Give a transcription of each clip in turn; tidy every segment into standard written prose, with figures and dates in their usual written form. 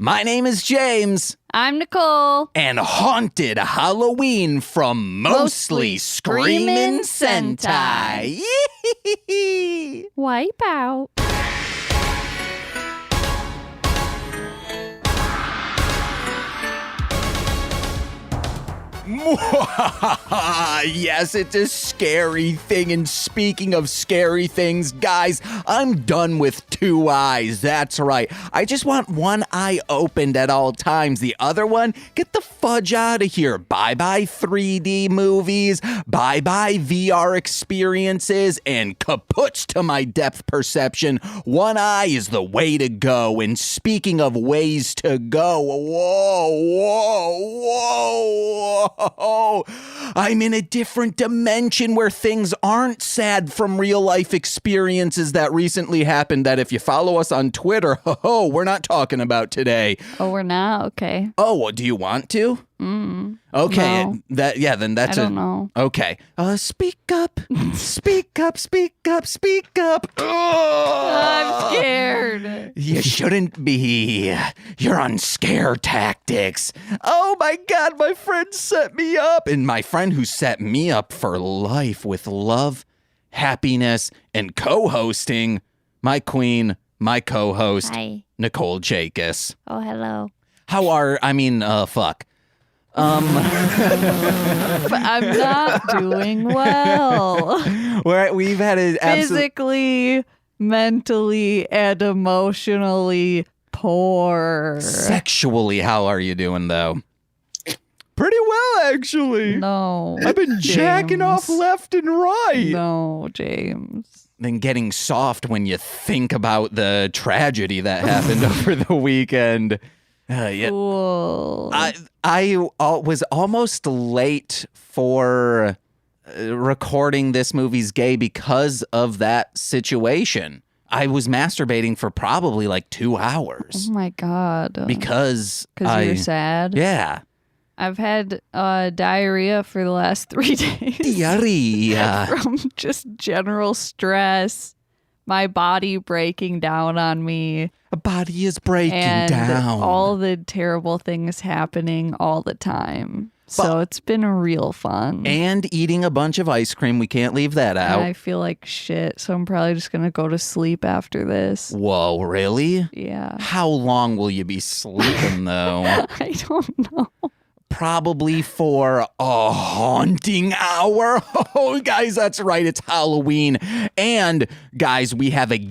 My name is James. I'm Nicole. And Haunted Halloween from Mostly Screamin' Sentai. Wipe out. Yes, it's a scary thing. And speaking of scary things, guys, I'm done with two eyes. That's right. I just want one eye opened at all times. The other one, get the fudge out of here. Bye-bye 3D movies. Bye-bye VR experiences. And kaputs to my depth perception. One eye is the way to go. And speaking of ways to go, whoa. I'm in a different dimension where things aren't sad from real life experiences that recently happened that if you follow us on Twitter, we're not talking about today. Oh, we're not? Okay. Oh, well, do you want to? Okay. No. Then that's I don't know. Okay. Speak up. Speak up. Speak up. Speak up. I'm scared. You shouldn't be. You're on scare tactics. Oh my God, my friend set me up. And my friend who set me up for life with love, happiness, and co-hosting, my queen, my co-host, Hi. Nicole Jacobs. Oh, hello. Fuck. But I'm not doing well. We've had an Physically, mentally, and emotionally poor. Sexually, how are you doing, though? Pretty well, actually. No. I've been jacking off left and right. No, James. Then getting soft when you think about the tragedy that happened over the weekend. Yeah. Cool. I was almost late for recording this movie's gay because of that situation. I was masturbating for probably like 2 hours. Oh my God. Because you're sad? Yeah. I've had diarrhea for the last 3 days. Diarrhea. From just general stress, my body breaking down on me. A body is breaking and down. All the terrible things happening all the time. So it's been real fun. And eating a bunch of ice cream. We can't leave that out. And I feel like shit. So I'm probably just going to go to sleep after this. Whoa, really? Yeah. How long will you be sleeping, though? I don't know. Probably for a haunting hour. Oh, guys, that's right. It's Halloween. And, guys, we have a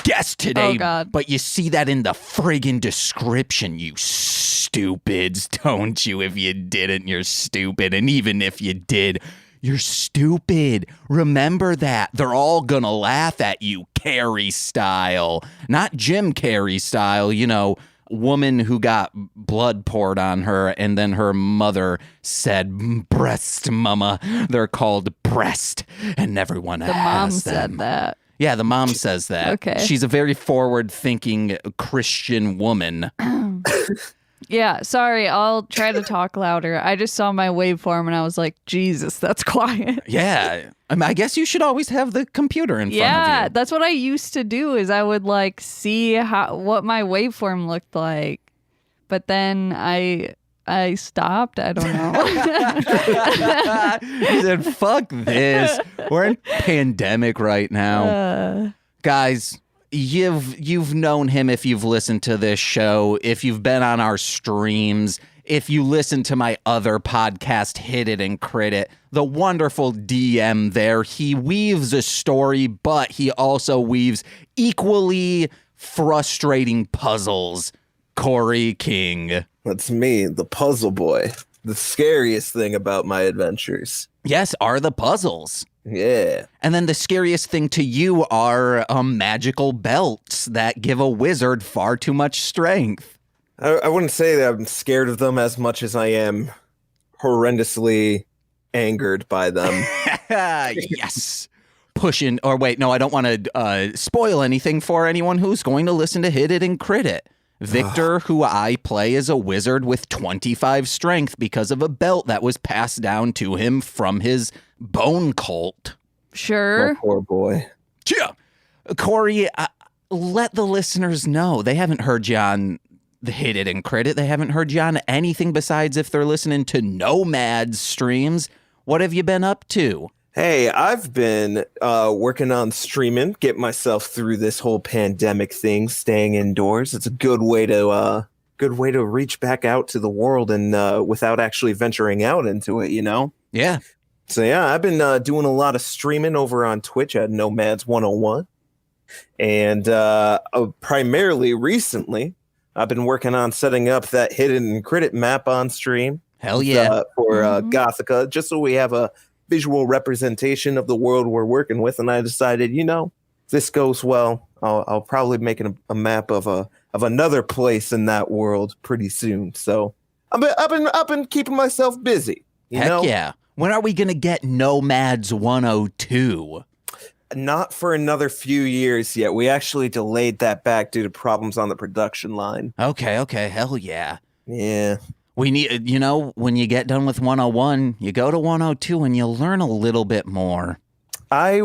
guest today. Oh, God. But you see that in the friggin' description, you stupids, don't you? If you didn't, you're stupid. And even if you did, you're stupid. Remember that. They're all gonna laugh at you, Carrie style. Not Jim Carrey style, woman who got blood poured on her and then her mother said, breast, mama. They're called breast. And everyone has them. The mom said that. Yeah, the mom says that. Okay. She's a very forward-thinking Christian woman. Yeah, sorry, I'll try to talk louder. I just saw my waveform and I was like, Jesus, that's quiet. Yeah. I guess you should always have the computer in front of you. Yeah, that's what I used to do is I would see what my waveform looked like. But then I stopped. I don't know. He said, fuck this. We're in pandemic right now. Guys, you've known him if you've listened to this show, if you've been on our streams, if you listen to my other podcast, Hit It and Crit It, the wonderful DM there. He weaves a story, but he also weaves equally frustrating puzzles. Corey King. That's me, the puzzle boy. The scariest thing about my adventures. Yes, are the puzzles. Yeah. And then the scariest thing to you are magical belts that give a wizard far too much strength. I wouldn't say that I'm scared of them as much as I am horrendously angered by them. Yes. Pushing, or wait, no, I don't want to spoil anything for anyone who's going to listen to Hit It and Crit It. Victor, who I play, is a wizard with 25 strength because of a belt that was passed down to him from his bone cult. Sure. Oh, poor boy. Yeah. Corey, let the listeners know. They haven't heard you on The Hit It and Crit It. They haven't heard you on anything besides if they're listening to Nomad's streams. What have you been up to? Hey, I've been working on streaming, get myself through this whole pandemic thing, staying indoors. It's a good way to reach back out to the world and without actually venturing out into it, you know? Yeah. So yeah, I've been doing a lot of streaming over on Twitch at Nomads 101. And primarily recently, I've been working on setting up that hidden and credit map on stream. Hell yeah. For Gothica, just so we have a visual representation of the world we're working with. And I decided, you know, if this goes well, I'll probably make a map of another place in that world pretty soon. So I've been keeping myself busy. Heck know? Yeah. When are we going to get Nomads 102? Not for another few years yet. We actually delayed that back due to problems on the production line. Okay. Hell yeah. Yeah. We need, you know, when you get done with 101, you go to 102 and you learn a little bit more. I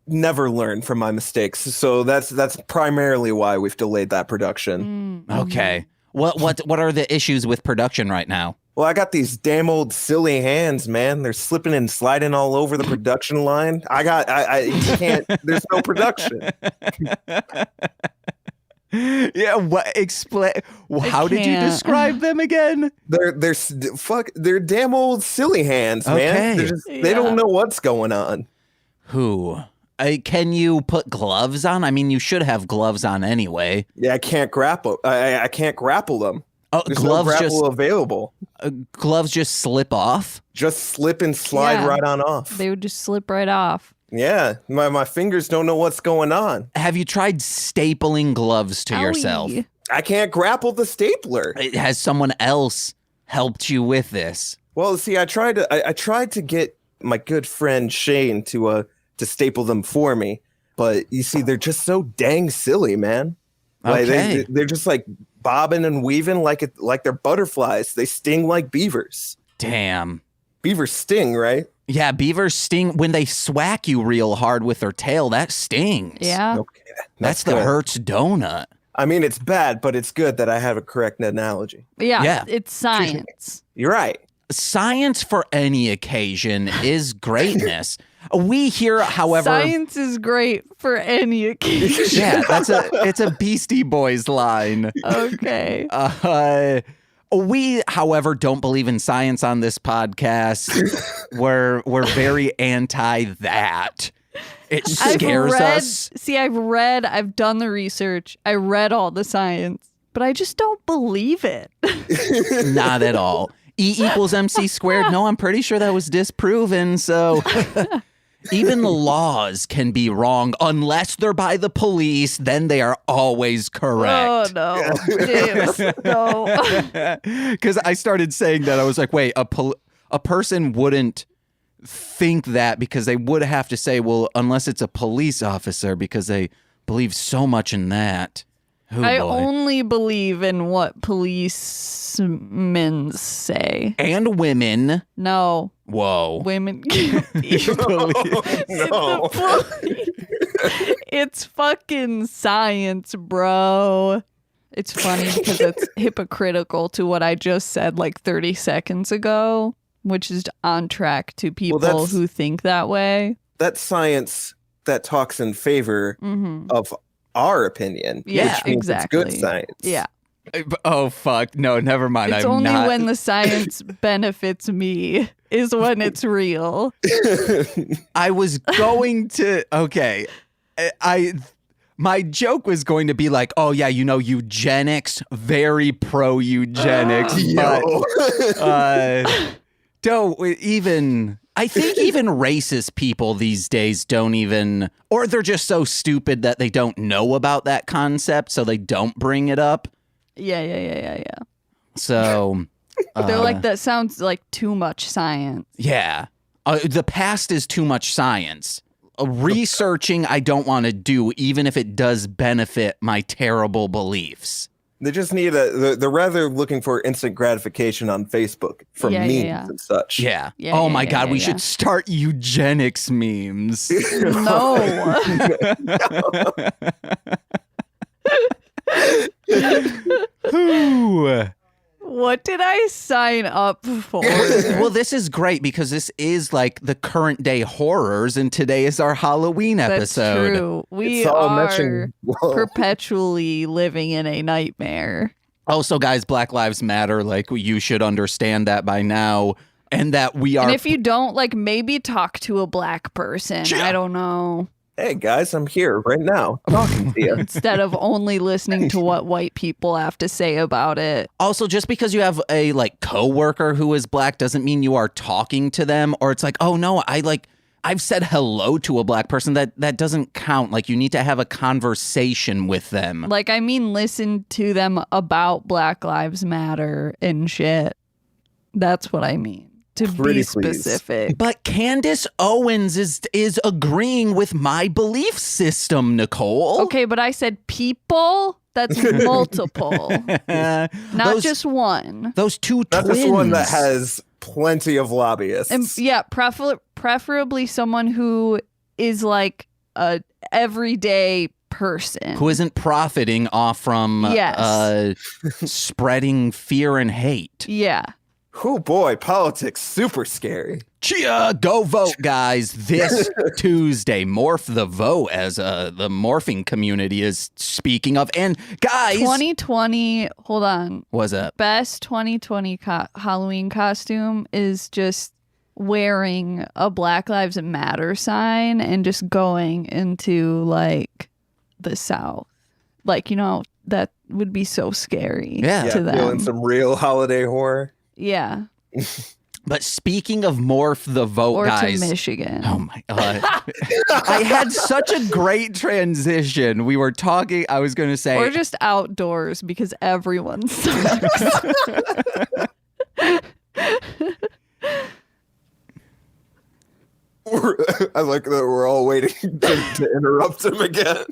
never learn from my mistakes. So that's primarily why we've delayed that production. Okay. What are the issues with production right now? Well, I got these damn old silly hands, man. They're slipping and sliding all over the production line. You can't, there's no production. Yeah, explain. How did you describe them again? They're damn old silly hands, man. Okay. They don't know what's going on. Who? Can you put gloves on? I mean, you should have gloves on anyway. Yeah, I can't grapple. I can't grapple them. Oh, There's gloves no grapple available. Gloves just slip off? Just slip and slide right on off. They would just slip right off. Yeah, my fingers don't know what's going on. Have you tried stapling gloves to yourself? I can't grapple the stapler. Has someone else helped you with this? Well, see, I tried to get my good friend Shane to staple them for me, but you see, they're just so dang silly, man. Like Okay. they're just like bobbing and weaving like they're butterflies. They sting like beavers. Damn. Beavers sting, right? Yeah, beavers sting when they swack you real hard with their tail. That stings. Yeah. Okay, That's the good. Hertz donut. I mean, it's bad, but it's good that I have a correct analogy. Yeah. It's science. You're right. Science for any occasion is greatness. We here, however, Science is great for any occasion. yeah, it's a Beastie Boys line. Okay. We, however, don't believe in science on this podcast. We're very anti that. It scares us. See, I've done the research. I read all the science, but I just don't believe it. Not at all. E equals MC squared. No, I'm pretty sure that was disproven. So even the laws can be wrong unless they're by the police. Then they are always correct. Oh, no. James, no. Because I started saying that. I was like, wait, a person wouldn't think that because they would have to say, well, unless it's a police officer because they believe so much in that. Oh, I boy. only believe in what policemen say. And women. No. Whoa. Women can't be No. It's fucking science, bro. It's funny because it's hypocritical to what I just said like 30 seconds ago, which is on track to people who think that way. That's science that talks in favor of our opinion. Yeah, which means exactly. It's good science. Yeah. Oh, fuck. No, never mind. It's only when the science benefits me is when it's real. I was going to... Okay. My joke was going to be like, oh, yeah, you know, eugenics, very pro-eugenics. But don't even... I think even racist people these days don't even... Or they're just so stupid that they don't know about that concept, so they don't bring it up. Yeah. So... They're like, that sounds like too much science. Yeah. The past is too much science. Researching I don't want to do, even if it does benefit my terrible beliefs. They just need they're rather looking for instant gratification on Facebook from memes and such. Yeah. Oh my God, we should start eugenics memes. No. Woo! What did I sign up for? Well, this is great because this is like the current day horrors, and today is our Halloween episode. That's true. We It's all are meshing. Whoa. perpetually living in a nightmare. Also, guys, Black Lives Matter. Like, you should understand that by now, and that we are. And if you don't, like, maybe talk to a black person. Yeah. I don't know. Hey guys, I'm here right now talking to you. Instead of only listening to what white people have to say about it. Also, just because you have a like coworker who is black doesn't mean you are talking to them, or it's like, oh no, I've said hello to a black person. That doesn't count. Like, you need to have a conversation with them. Like, I mean, listen to them about Black Lives Matter and shit. That's what I mean. To Pretty be please. specific. But Candace Owens is agreeing with my belief system, Nicole. Okay, but I said people. That's multiple, not Those- just one. Those two Not twins. just one that has plenty of lobbyists. And yeah, preferably someone who is like a everyday person. Who isn't profiting off from Yes. spreading fear and hate. Yeah. Oh boy, politics super scary. Chia, go vote, guys. This Tuesday, morph the vote, as the morphing community is speaking of. And guys, 2020, hold on. what's up? Best 2020 Halloween costume is just wearing a Black Lives Matter sign and just going into like the South. Like, you know, that would be so scary Yeah. to them. Feeling some real holiday horror. Yeah. But speaking of morph the vote, Or guys. to Michigan. Oh my God. I had such a great transition. We were talking, I was going to say. Or just outdoors because everyone sucks. I like that we're all waiting to interrupt him again.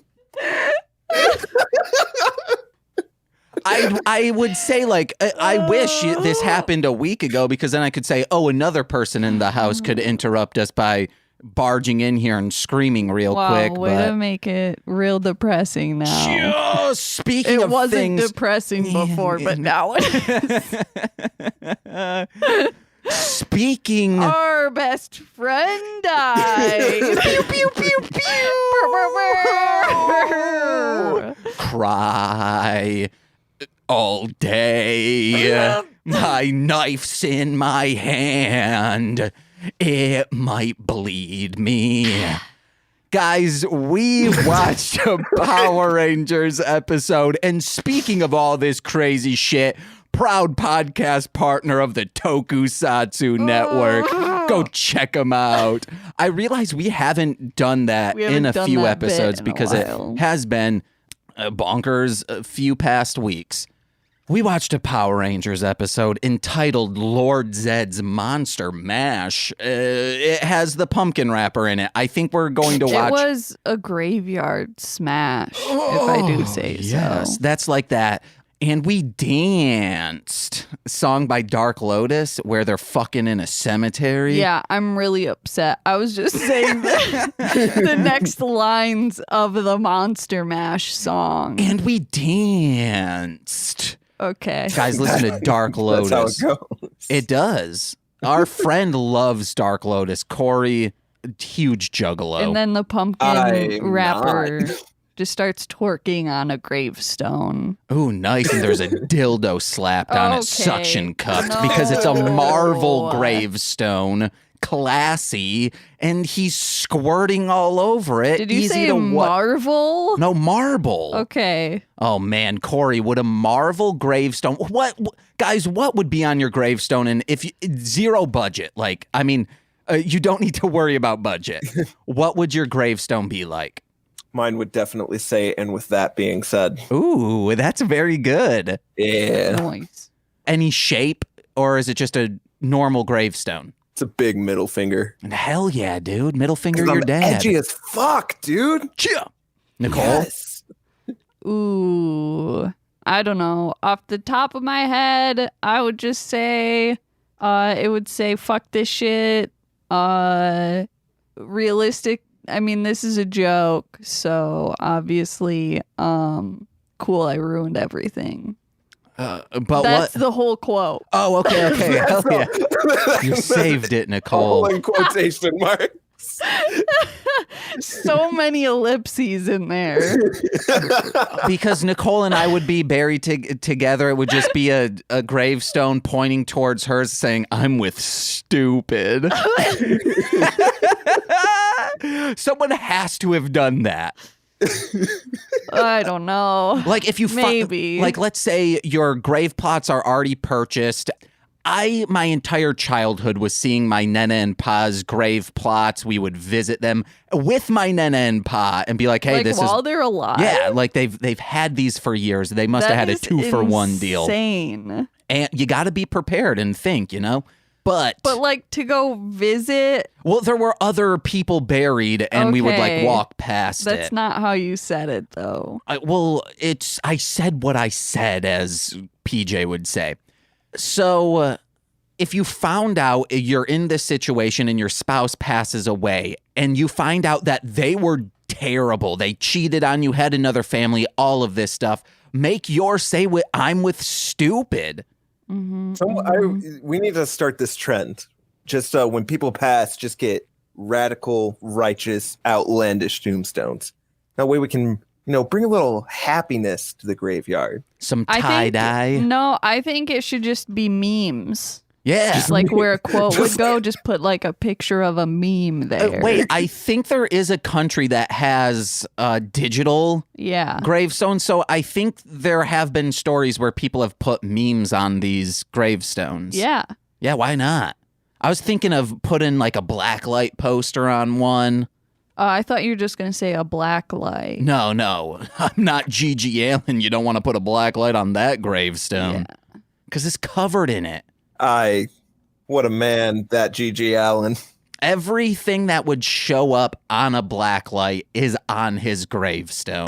I would say, like, I wish this happened a week ago, because then I could say, oh, another person in the house could interrupt us by barging in here and screaming real quick. Way but to make it real depressing now. Just speaking It of wasn't things, depressing before, but now it is. speaking. Our best friend died. Pew, pew, pew, pew. Cry all day. My knife's in my hand. It might bleed me. Guys, we watched a Power Rangers episode, and speaking of all this crazy shit, proud podcast partner of the Tokusatsu Network. Go check them out. I realize we haven't done that in a few episodes because it has been bonkers a few past weeks. We watched a Power Rangers episode entitled Lord Zedd's Monster Mash. It has the pumpkin wrapper in it. I think we're going to watch. It was a graveyard smash, if I do say yes, so. that's like that. And we danced a song by Dark Lotus where they're fucking in a cemetery. Yeah, I'm really upset. I was just saying the next lines of the Monster Mash song. And we danced. Okay. Guys, listen to Dark Lotus. That's how it goes. It does. Our friend loves Dark Lotus. Corey, huge juggalo. And then the pumpkin I'm rapper not. just starts twerking on a gravestone. Ooh, nice. And there's a dildo slapped on it, Okay. suction cupped, because it's a Marvel gravestone. Classy. And he's squirting all over it. Did you Easy say to Marvel? No, marble. Okay. Oh man, Corey, would a Marvel gravestone? Guys, what would be on your gravestone? And if you, zero budget, like, I mean, you don't need to worry about budget. What would your gravestone be like? Mine would definitely say, and with that being said. Ooh, that's very good. Yeah. Nice. Any shape, or is it just a normal gravestone? It's a big middle finger. And hell yeah, dude. Middle finger 'Cause your I'm dad. edgy as fuck, dude. Chia. Nicole? Yes. Ooh. I don't know. Off the top of my head, I would just say it would say fuck this shit. Realistic. I mean, this is a joke, so obviously cool, I ruined everything. But That's what? the whole quote. Oh, okay. Hell yeah. You saved it, Nicole. All in quotation marks. So many ellipses in there. Because Nicole and I would be buried together. It would just be a gravestone pointing towards hers saying, I'm with stupid. Someone has to have done that. I don't know. Like if you maybe like let's say your grave plots are already purchased. My entire childhood was seeing my Nana and Pa's grave plots. We would visit them with my Nana and Pa and be like, hey, like this while is they're alive. Yeah, like they've had these for years. They must have had a 2-for-1 deal. Insane. And you got to be prepared and think, But like to go visit. Well, there were other people buried, and we would like walk past it. That's not how you said it, though. I said what I said, as PJ would say. So, if you found out you're in this situation and your spouse passes away, and you find out that they were terrible, they cheated on you, had another family, all of this stuff, make your say I'm with stupid. Mm-hmm, we need to start this trend. Just when people pass, just get radical, righteous, outlandish tombstones. That way we can, bring a little happiness to the graveyard. Some tie-dye. No, I think it should just be memes. Yeah. Just like where a quote would go, just put like a picture of a meme there. Wait, I think there is a country that has digital gravestones. So I think there have been stories where people have put memes on these gravestones. Yeah. Yeah, why not? I was thinking of putting like a blacklight poster on one. I thought you were just going to say a black light. No. I'm not G.G. Allen. You don't want to put a black light on that gravestone. Because it's covered in it. What a man, that G.G. Allen. Everything that would show up on a black light is on his gravestone.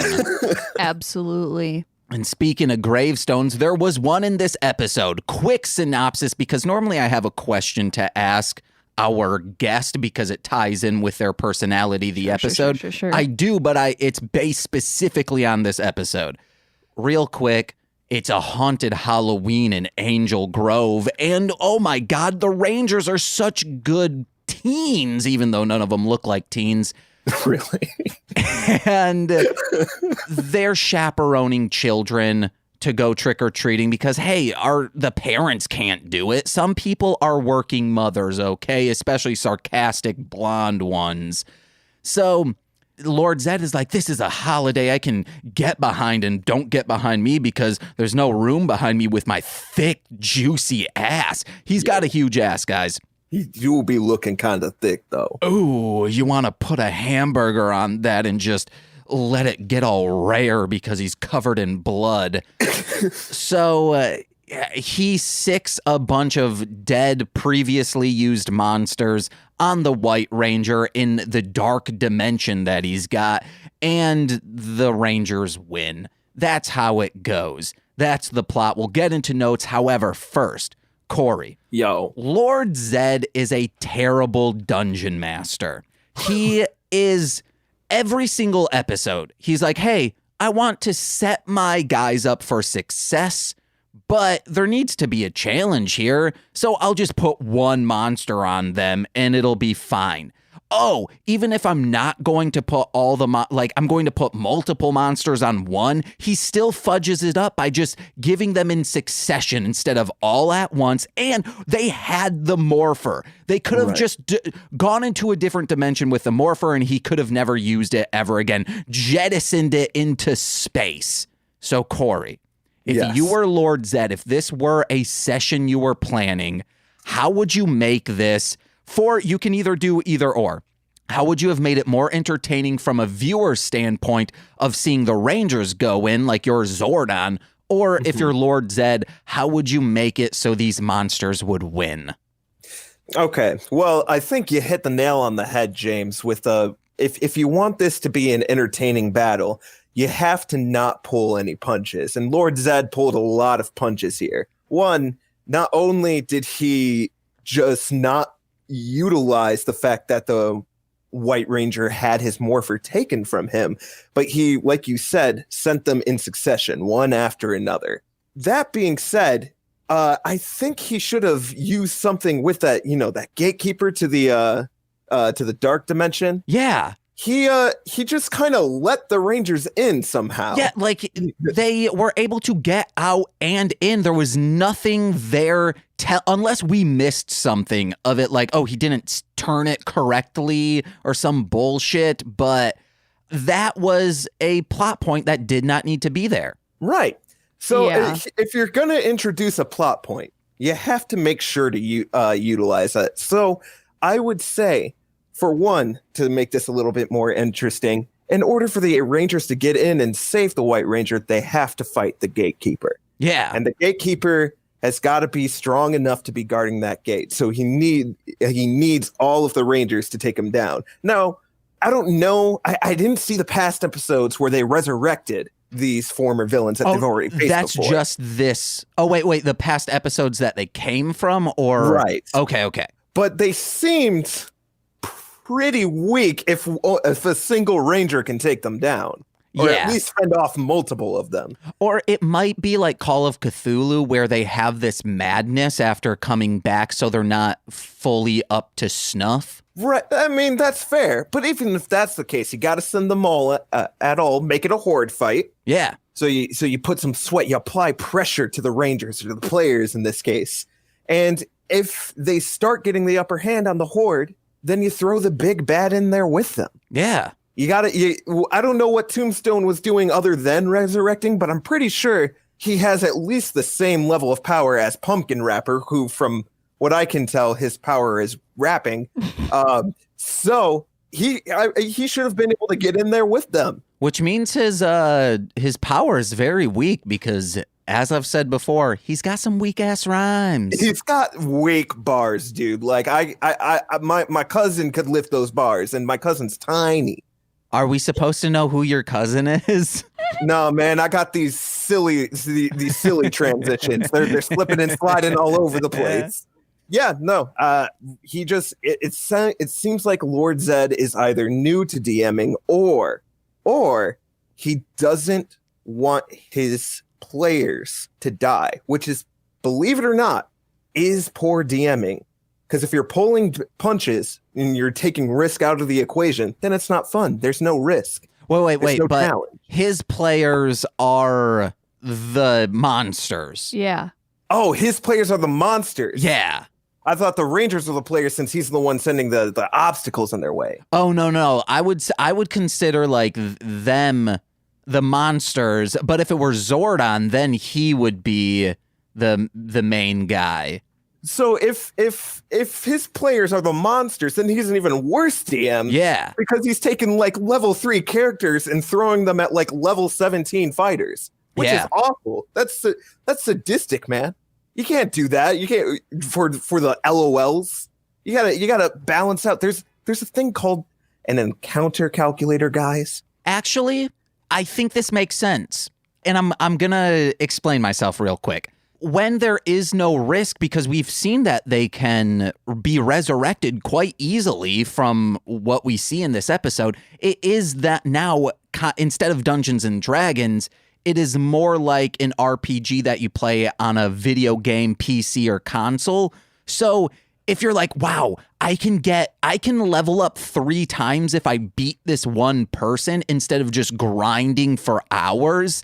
Absolutely. And speaking of gravestones, there was one in this episode. Quick synopsis, because normally I have a question to ask our guest because it ties in with their personality, the episode. Sure. I do, but it's based specifically on this episode. Real quick. It's a haunted Halloween in Angel Grove. And oh my God, the Rangers are such good teens, even though none of them look like teens. Really? And they're chaperoning children to go trick-or-treating because, hey, the parents can't do it. Some people are working mothers, okay? Especially sarcastic blonde ones. So Lord Zedd is like, this is a holiday I can get behind, and don't get behind me because there's no room behind me with my thick, juicy ass. He's got a huge ass, guys. You will be looking kind of thick, though. Ooh, you want to put a hamburger on that and just let it get all rare because he's covered in blood. So he sicks a bunch of dead, previously used monsters on the White Ranger in the dark dimension that he's got, and the Rangers win. That's how it goes. That's the plot. We'll get into notes. However, first, Corey. Yo. Lord Zedd is a terrible dungeon master. He is, every single episode, he's like, hey, I want to set my guys up for success, but there needs to be a challenge here, so I'll just put one monster on them and it'll be fine. Oh, even if I'm not going to put all the, I'm going to put multiple monsters on one, he still fudges it up by just giving them in succession instead of all at once. And they had the Morpher. They could have just gone into a different dimension with the Morpher and he could have never used it ever again, jettisoned it into space. So Corey, if you were Lord Zedd, if this were a session you were planning, how would you make this? You can either do either or. How would you have made it more entertaining from a viewer standpoint of seeing the Rangers go in like your Zordon? Or if you're Lord Zedd, how would you make it so these monsters would win? Okay, well, I think you hit the nail on the head, James, with if you want this to be an entertaining battle, you have to not pull any punches. And Lord Zedd pulled a lot of punches here. One, not only did he just not utilize the fact that the White Ranger had his Morpher taken from him, but he, like you said, sent them in succession, one after another. that being said, I think he should have used something with that, that gatekeeper to the dark dimension. Yeah. He just kind of let the Rangers in somehow. Yeah, like they were able to get out and in. There was nothing there unless we missed something of it, like, oh, he didn't turn it correctly or some bullshit, but that was a plot point that did not need to be there. Right. So Yeah. if you're going to introduce a plot point, you have to make sure to utilize it. So I would say, for one, to make this a little bit more interesting, in order for the Rangers to get in and save the White Ranger, they have to fight the gatekeeper. Yeah. And the gatekeeper has got to be strong enough to be guarding that gate. So he needs all of the Rangers to take him down. Now, I don't know. I didn't see the past episodes where they resurrected these former villains that they've already faced that's before. just this. Oh, wait. The past episodes that they came from? Or Right. Okay. But they seemed pretty weak if a single Ranger can take them down. Or Yeah. at least fend off multiple of them. Or it might be like Call of Cthulhu, where they have this madness after coming back, so they're not fully up to snuff. Right. I mean, that's fair. But even if that's the case, you got to send them all at all. Make it a horde fight. Yeah. So you put some sweat. You apply pressure to the Rangers, or to the players in this case. And if they start getting the upper hand on the horde, then you throw the big bad in there with them. Yeah. I don't know what Tombstone was doing other than resurrecting, but I'm pretty sure he has at least the same level of power as Pumpkin Rapper, who, from what I can tell, his power is rapping. So he should have been able to get in there with them. Which means his power is very weak because, as I've said before, he's got some weak ass rhymes. He's got weak bars, dude. Like my cousin could lift those bars, and my cousin's tiny. Are we supposed to know who your cousin is? No, man, I got these silly transitions. They're slipping and sliding all over the place. Yeah, no. He just it seems like Lord Zedd is either new to DMing or he doesn't want his players to die, which is, believe it or not, is poor DMing. Because if you're pulling punches and you're taking risk out of the equation, then it's not fun. There's no risk. Wait, no but challenge. His players are the monsters. Yeah. Oh, his players are the monsters. Yeah. I thought the Rangers were the players since he's the one sending the obstacles in their way. Oh, no. I would consider like them the monsters, but if it were Zordon, then he would be the main guy. So if his players are the monsters, then he's an even worse DM. Yeah. Because he's taking like level 3 characters and throwing them at like level 17 fighters, which is awful. That's sadistic, man. You can't do that. You can't for the LOLs. You gotta balance out. There's a thing called an encounter calculator, guys. Actually, I think this makes sense. And I'm gonna explain myself real quick. When there is no risk, because we've seen that they can be resurrected quite easily from what we see in this episode, it is that now, instead of Dungeons and Dragons, it is more like an RPG that you play on a video game, PC, or console. So if you're like, wow, I can level up 3 times if I beat this one person instead of just grinding for hours,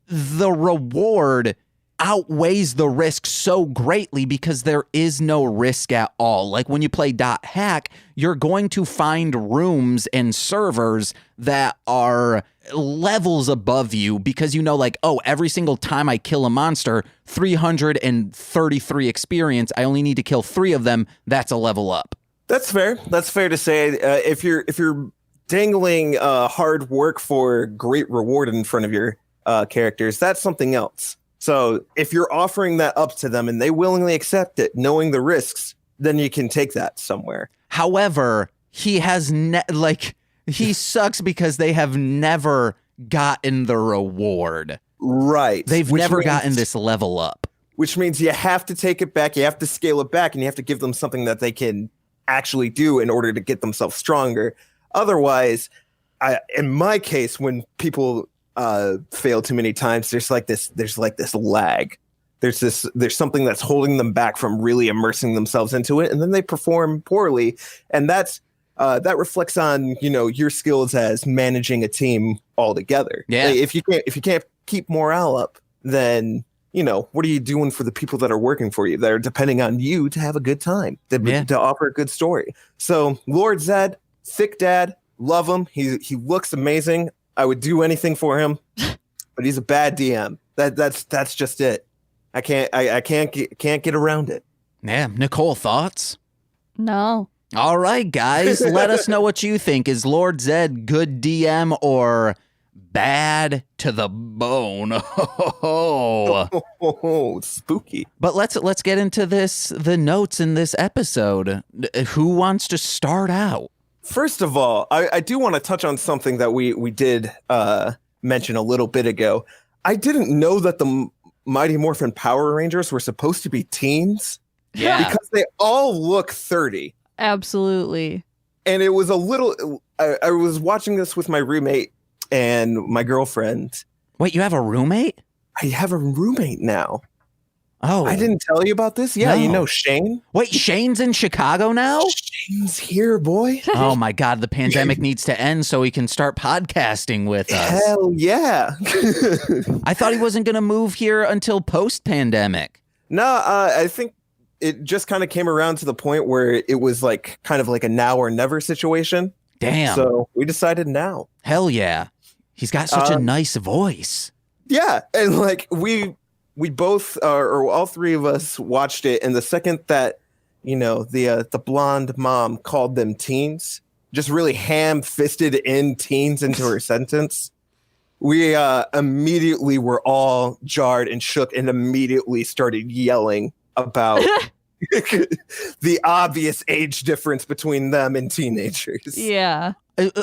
the reward outweighs the risk so greatly because there is no risk at all. Like when you play .hack, you're going to find rooms and servers that are levels above you because you know, like, oh, every single time I kill a monster, 333 experience, I only need to kill 3 of them. That's a level up. That's fair. That's fair to say. If you're dangling hard work for great reward in front of your characters, that's something else. So if you're offering that up to them and they willingly accept it, knowing the risks, then you can take that somewhere. However, he has he sucks because they have never gotten the reward. Right. They've never gotten this level up. Which means you have to take it back, you have to scale it back, and you have to give them something that they can actually do in order to get themselves stronger. Otherwise, in my case, when people fail too many times, there's this lag. There's something that's holding them back from really immersing themselves into it, and then they perform poorly, and that reflects on your skills as managing a team altogether. Yeah. Like, if you can't keep morale up, then what are you doing for the people that are working for you, that are depending on you to have a good time, to offer a good story? So Lord Zedd, thick dad, love him. He looks amazing. I would do anything for him, but he's a bad DM. That's just it. I can't get around it. Yeah, Nicole, thoughts? No. All right, guys, let us know what you think. Is Lord Zedd good DM or bad to the bone? Oh, spooky. But let's get into the notes in this episode. Who wants to start out? First of all, I do want to touch on something that we did mention a little bit ago. I didn't know that the Mighty Morphin Power Rangers were supposed to be teens. Yeah. Because they all look 30. Absolutely. And it was a little... I was watching this with my roommate and my girlfriend. Wait, you have a roommate? I have a roommate now. Oh. I didn't tell you about this? Yeah, No. Shane. Wait, Shane's in Chicago now? Shane's here, boy. Oh my God, the pandemic needs to end so he can start podcasting with us. Hell yeah. I thought he wasn't going to move here until post-pandemic. No, I think it just kind of came around to the point where it was kind of like a now or never situation. Damn. So we decided now. Hell yeah. He's got such a nice voice. Yeah. And we both, or all three of us, watched it. And the second that, the blonde mom called them teens, just really ham-fisted in teens into her sentence, we immediately were all jarred and shook and immediately started yelling about the obvious age difference between them and teenagers. Yeah.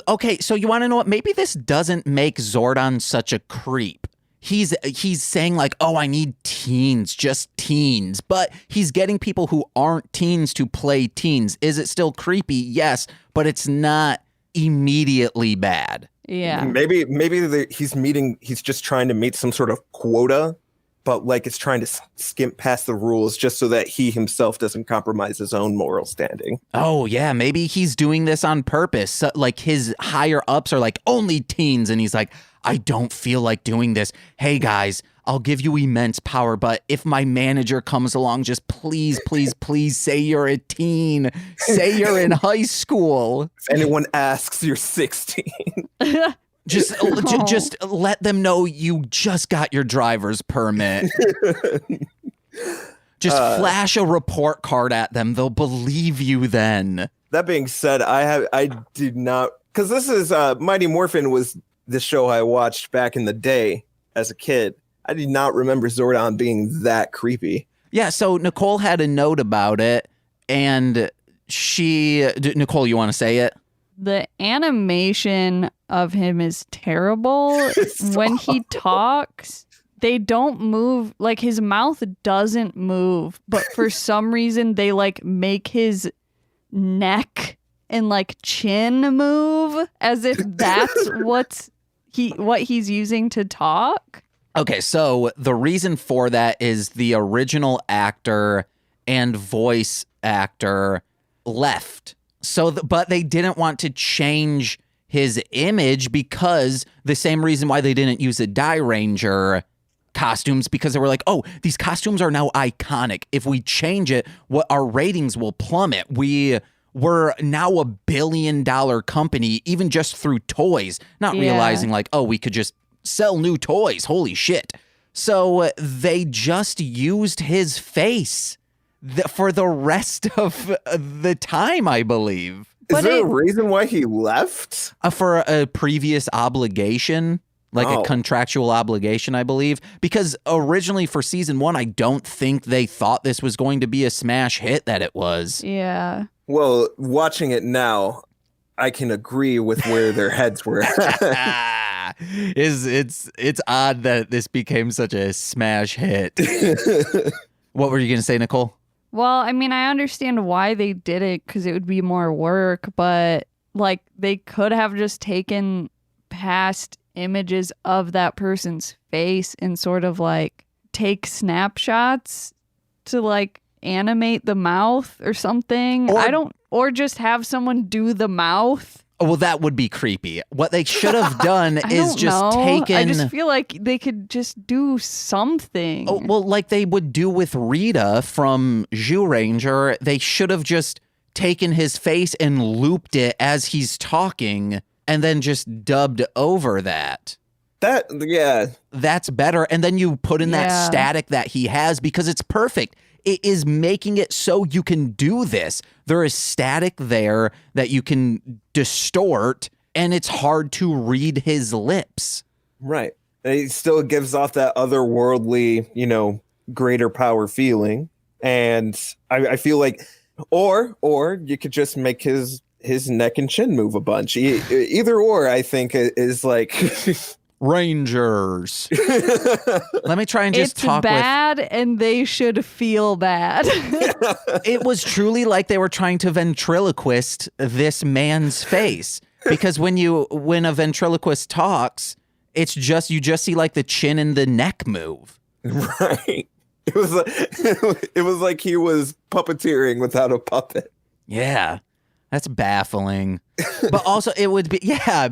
Okay, so you want to know what? Maybe this doesn't make Zordon such a creep. He's saying oh, I need teens, just teens. But he's getting people who aren't teens to play teens. Is it still creepy? Yes, but it's not immediately bad. Yeah. Maybe he's just trying to meet some sort of quota, but it's trying to skimp past the rules just so that he himself doesn't compromise his own moral standing. Oh, yeah, maybe he's doing this on purpose. So, his higher ups are only teens, and he's I don't feel like doing this. Hey, guys, I'll give you immense power, but if my manager comes along, just please, please, please say you're a teen. Say you're in high school. If anyone asks, you're 16. Just let them know you just got your driver's permit. Just flash a report card at them. They'll believe you then. That being said, I did not, because this is Mighty Morphin was the show I watched back in the day as a kid. I did not remember Zordon being that creepy. Yeah, so Nicole had a note about it, and Nicole, you want to say it? The animation of him is terrible. When he talks, they don't move. His mouth doesn't move, but for some reason they make his neck and chin move as if that's what he's using to talk. Okay, so the reason for that is the original actor and voice actor left. But they didn't want to change his image because the same reason why they didn't use the Die Ranger costumes, because they were oh, these costumes are now iconic. If we change it, our ratings will plummet. We're now a $1 billion company, even just through toys, not realizing oh, we could just sell new toys. Holy shit. So they just used his face for the rest of the time, I believe. Is there a reason why he left? For a previous obligation, a contractual obligation, I believe. Because originally for season 1, I don't think they thought this was going to be a smash hit that it was. Yeah. Well, watching it now, I can agree with where their heads were. It's odd that this became such a smash hit. What were you going to say, Nicole? Well, I mean, I understand why they did it because it would be more work, but they could have just taken past images of that person's face and sort of like take snapshots to like animate the mouth or something. Or just have someone do the mouth. Well, that would be creepy. What they should have done is just taken... I just feel like they could just do something. Oh, well, like they would do with Rita from Rouge Ranger. They should have just taken his face and looped it as he's talking and then just dubbed over that. That's better. And then you put in that static that he has because it's perfect. It is making it so you can do this. There is static there that you can distort, and it's hard to read his lips. Right. And he still gives off that otherworldly, greater power feeling. And I feel like, or you could just make his neck and chin move a bunch. Either or, I think, is like... Rangers. Let me try and just talk with... It's bad and they should feel bad. It was truly like they were trying to ventriloquist this man's face. Because when a ventriloquist talks, it's just, you just see like the chin and the neck move. Right. It was like he was puppeteering without a puppet. Yeah. That's baffling. But also it would be,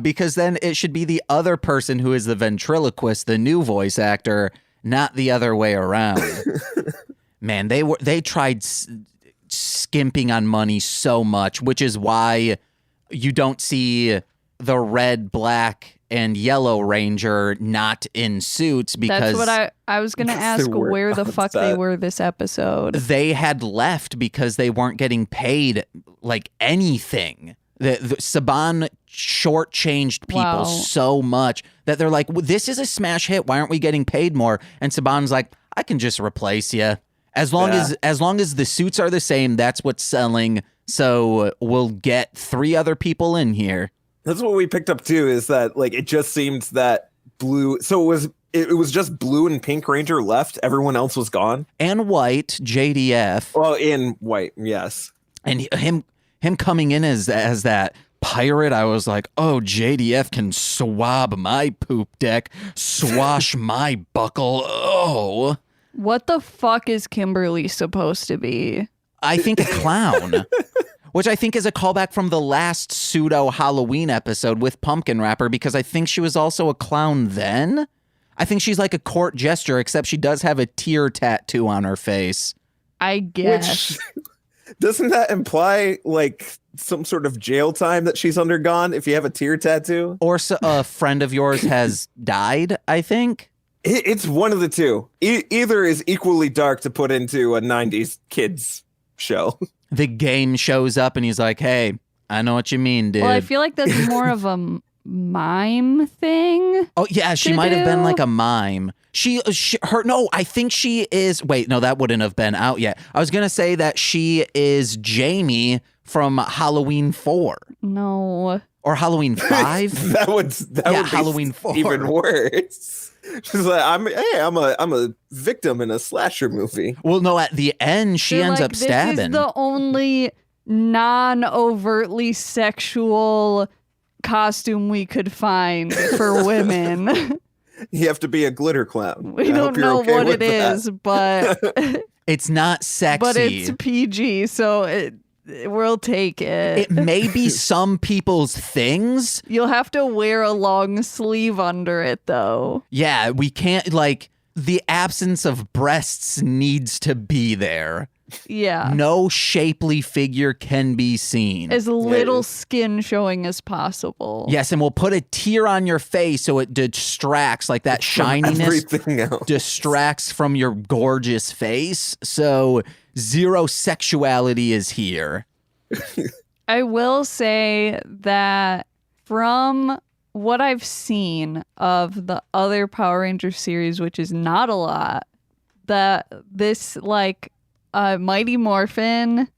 because then it should be the other person who is the ventriloquist, the new voice actor, not the other way around. Man, they tried skimping on money so much, which is why you don't see the red, black, and yellow Ranger not in suits, because... That's what I was going to ask, where the fuck they were this episode. They had left because they weren't getting paid, like, anything. The Saban shortchanged people so much that they're like, well, this is a smash hit. Why aren't we getting paid more? And Saban's like, I can just replace you. As long as the suits are the same, that's what's selling. So we'll get 3 other people in here. That's what we picked up too, is that like it just seemed that blue. So it was just blue and pink Ranger left. Everyone else was gone. And white, JDF. Well, in white, yes. And him coming in as that pirate, I was like, oh, JDF can swab my poop deck, swash my buckle. Oh. What the fuck is Kimberly supposed to be? I think a clown. Which I think is a callback from the last pseudo Halloween episode with Pumpkin Wrapper, because I think she was also a clown then. I think she's like a court jester, except she does have a tear tattoo on her face. I guess. Doesn't that imply like some sort of jail time that she's undergone if you have a tear tattoo? Or a friend of yours has died, I think. It's one of the two. Either is equally dark to put into a 90s kids show. The game shows up and he's like, hey, I know what you mean, dude. Well, I feel like that's more of a mime thing. Oh, yeah, she might have been like a mime. I think she is. Wait, no, that wouldn't have been out yet. I was going to say that she is Jamie from Halloween 4. No. Or Halloween 5? that would Halloween 4. Even worse. She's like, I'm a victim in a slasher movie. Well, no, at the end she ends up stabbing. This is the only non-overtly sexual costume we could find for women. You have to be a glitter clown. We don't know what it is, but it's not sexy. But it's PG, so we'll take it. It may be some people's things. You'll have to wear a long sleeve under it, though. Yeah, we can't, like, the absence of breasts needs to be there. Yeah. No shapely figure can be seen. As little skin showing as possible. Yes, and we'll put a tear on your face so it distracts, like that shininess distracts from your gorgeous face. So 0 sexuality is here. I will say that from what I've seen of the other Power Ranger series, which is not a lot, that this, like, Mighty Morphin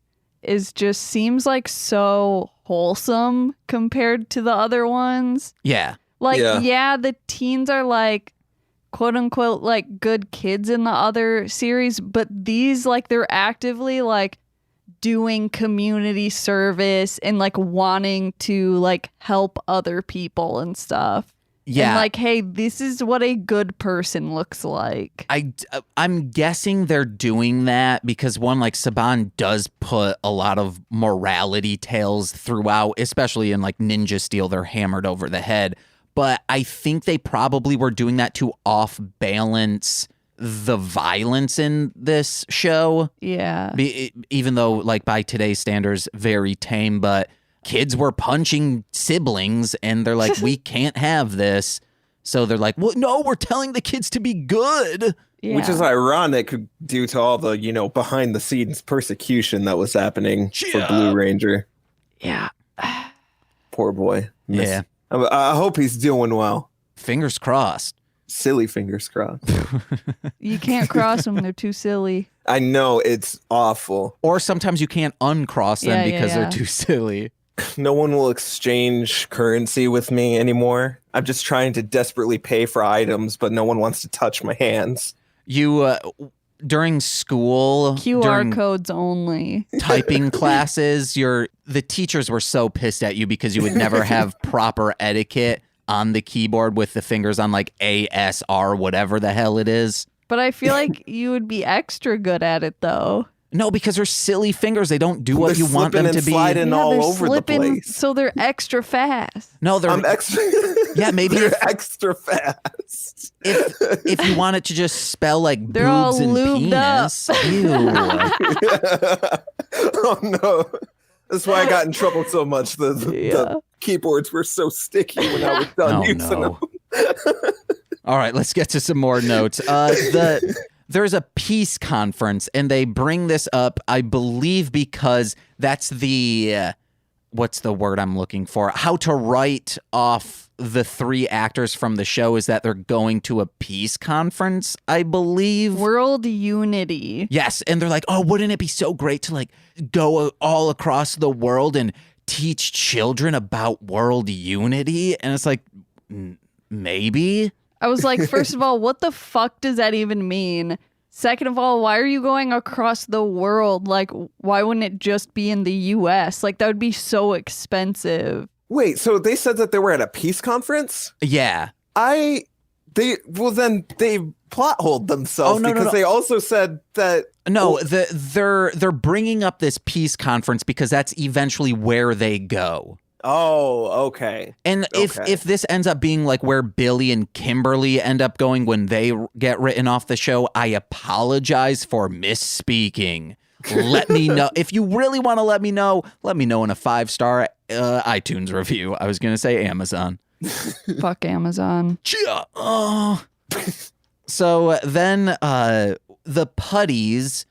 seems like so wholesome compared to the other ones. Yeah. Like, yeah, the teens are like, quote unquote, like good kids in the other series, but these, like, they're actively like doing community service and like wanting to like help other people and stuff. Yeah. And like, hey, this is what a good person looks like. I'm guessing they're doing that because one, like Saban does put a lot of morality tales throughout, especially in like Ninja Steel, they're hammered over the head. But I think they probably were doing that to off balance the violence in this show. Yeah. Even though like by today's standards, very tame, but kids were punching siblings and they're like, we can't have this. So they're like, well, no, we're telling the kids to be good. Yeah. Which is ironic due to all the, behind the scenes persecution that was happening for Blue Ranger. Yeah. Poor boy. Yeah. I hope he's doing well. Fingers crossed. Silly fingers crossed. You can't cross them. They're too silly. I know, it's awful. Or sometimes you can't uncross them because they're too silly. No one will exchange currency with me anymore. I'm just trying to desperately pay for items, but no one wants to touch my hands. You, during school, QR codes only. Typing classes, the teachers were so pissed at you because you would never have proper etiquette on the keyboard with the fingers on like ASR, whatever the hell it is. But I feel like you would be extra good at it, though. No, because they're silly fingers. They don't do what you want them to be. Sliding all over the place. So they're extra fast. No, I'm extra. Yeah, maybe they're extra fast. If you want it to just spell like they're boobs all and lubed penis. up. Ew. Oh no. That's why I got in trouble so much. The keyboards were so sticky when I was done using them. All right, let's get to some more notes. There's a peace conference, and they bring this up, I believe, because that's the what's the word I'm looking for? How to write off the three actors from the show is that they're going to a peace conference, I believe. World unity. Yes, and they're like, oh, wouldn't it be so great to like go all across the world and teach children about world unity? And it's like, maybe. I was like, first of all, what the fuck does that even mean? Second of all, why are you going across the world? Like, why wouldn't it just be in the US? Like, that would be so expensive. Wait, so they said that they were at a peace conference? Yeah. Then they plot holed themselves because they also said that. No, they're bringing up this peace conference because that's eventually where they go. Oh, okay. And if this ends up being like where Billy and Kimberly end up going when they get written off the show, I apologize for misspeaking. Let me know. If you really want to let me know in a 5-star iTunes review. I was going to say Amazon. Fuck Amazon. So then the putties,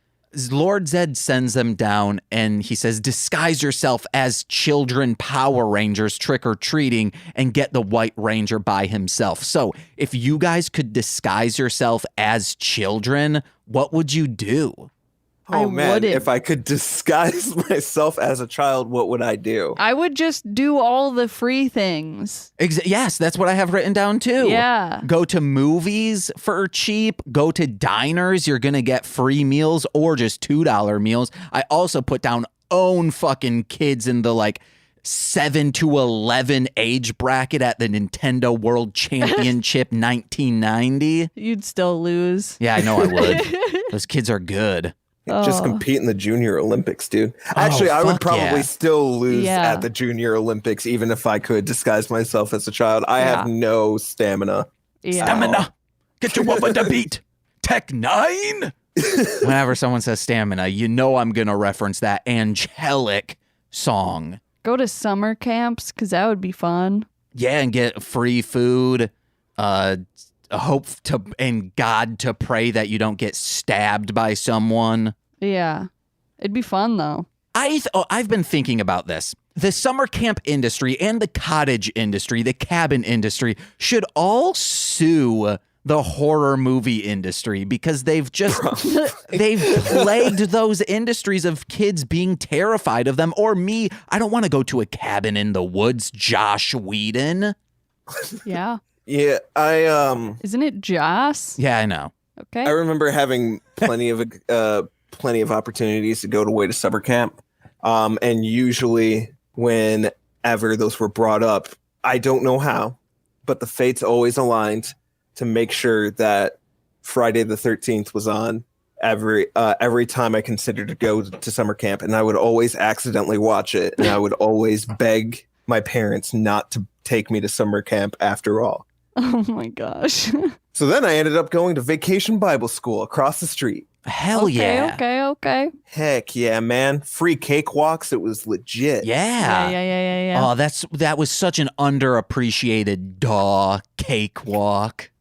Lord Zedd sends them down and he says, disguise yourself as children Power Rangers trick-or-treating and get the White Ranger by himself. So if you guys could disguise yourself as children, what would you do? Oh, man, if I could disguise myself as a child, what would I do? I would just do all the free things. Yes, that's what I have written down too. Yeah. Go to movies for cheap. Go to diners. You're going to get free meals or just $2 meals. I also put down own fucking kids in the like 7 to 11 age bracket at the Nintendo World Championship 1990. You'd still lose. Yeah, I know I would. Those kids are good. Just compete in the Junior Olympics, dude. Actually, I would probably still lose at the Junior Olympics, even if I could disguise myself as a child. I have no stamina. Yeah. Stamina. Get your woman to beat. Tech 9. Whenever someone says stamina, you know I'm going to reference that angelic song. Go to summer camps, because that would be fun. Yeah, and get free food. Hope to and God to pray that you don't get stabbed by someone. Yeah. It'd be fun, though. I've been thinking about this. The summer camp industry and the cottage industry, the cabin industry, should all sue the horror movie industry because they've plagued those industries of kids being terrified of them. Or me, I don't want to go to a cabin in the woods, Josh Whedon. Yeah. Yeah, Isn't it Joss? Yeah, I know. Okay. I remember having plenty of opportunities to go away to summer camp, and usually whenever those were brought up, I don't know how, but the fates always aligned to make sure that Friday the 13th was on every time I considered to go to summer camp, and I would always accidentally watch it, and I would always beg my parents not to take me to summer camp after all. Oh my gosh. So then I ended up going to Vacation Bible School across the street. Hell yeah. Okay. Heck yeah, man. Free cakewalks. It was legit. Yeah. Oh, that was such an underappreciated cakewalk.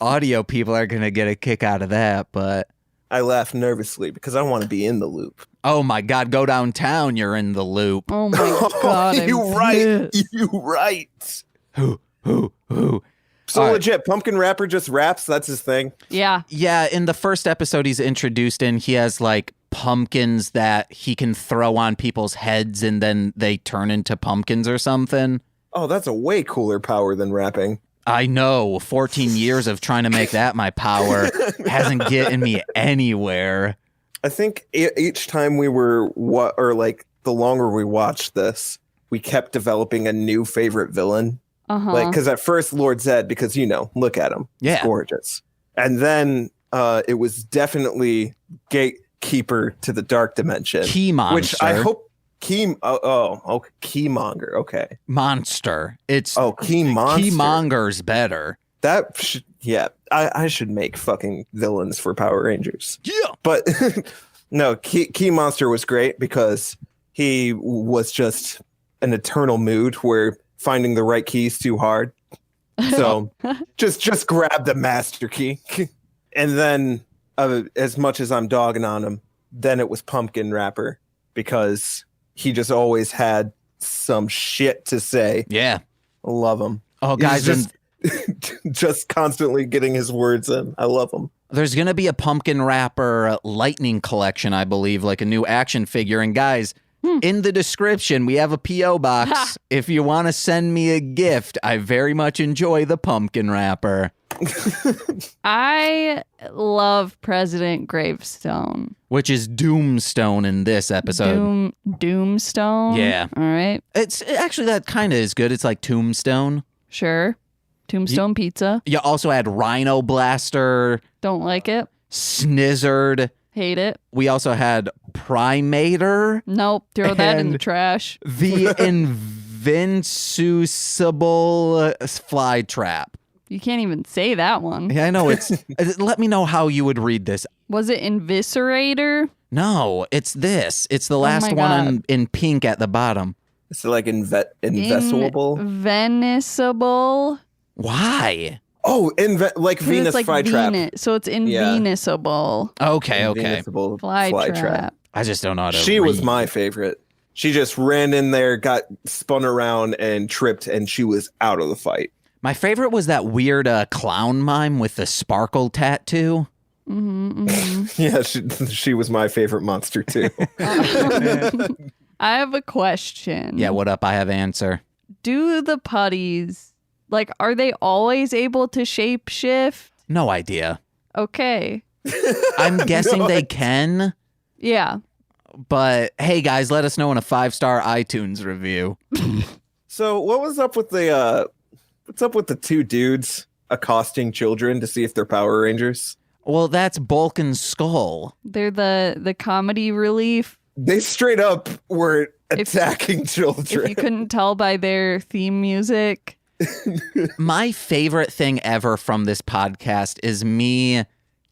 Audio people are going to get a kick out of that, but I laughed nervously because I want to be in the loop. Oh my God, go downtown, you're in the loop. Oh my God. You right. You right. Who? So legit, Pumpkin Rapper just raps. That's his thing. Yeah. Yeah, in the first episode he's introduced in, he has like pumpkins that he can throw on people's heads and then they turn into pumpkins or something. Oh, that's a way cooler power than rapping. I know. 14 years of trying to make that my power hasn't gotten me anywhere. I think each time we were, the longer we watched this, we kept developing a new favorite villain. Like, because at first Lord Zedd, because, look at him. Yeah. He's gorgeous. And then it was definitely Gatekeeper to the Dark Dimension. Key Monster. Which I hope... Keymonger. Okay. Monster. It's... Oh, Key Monster. Keymonger's better. I should make fucking villains for Power Rangers. Yeah. But no, Key Monster was great because he was just an eternal mood where finding the right key is too hard. So just grab the master key. And then as much as I'm dogging on him, then it was Pumpkin Rapper because he just always had some shit to say. Yeah. I love him. Oh, guys, just constantly getting his words in. I love him. There's going to be a Pumpkin Rapper Lightning collection, I believe, like a new action figure. And guys, in the description, we have a P.O. box. If you want to send me a gift, I very much enjoy the Pumpkin Rapper. I love President Gravestone. Which is Doomstone in this episode. Doomstone? Yeah. All right. It's actually, that kind of is good. It's like Tombstone. Sure. Tombstone pizza. You also had Rhino Blaster. Don't like it. Snizzard. Hate it. We also had Primator. Nope. Throw that in the trash. The Invincible Flytrap. You can't even say that one. Yeah, I know. Let me know how you would read this. Was it Inviscerator? No, it's this. It's the last one in pink at the bottom. It's like invisible. Venisable. Why? Oh, like Venus Flytrap. So it's invenisable. Okay. Invincible Flytrap. I just don't know how to She read. was my favorite. She just ran in there, got spun around, and tripped, and she was out of the fight. My favorite was that weird clown mime with the sparkle tattoo. Yeah, she was my favorite monster, too. I have a question. Yeah, what up? I have answer. Do the putties, are they always able to shapeshift? No idea. Okay. I'm guessing they can. Yeah. But hey, guys, let us know in a 5-star iTunes review. So what was up with what's up with the two dudes accosting children to see if they're Power Rangers? Well, that's Bulk and Skull. They're the comedy relief. They straight up were attacking children. If you couldn't tell by their theme music. My favorite thing ever from this podcast is me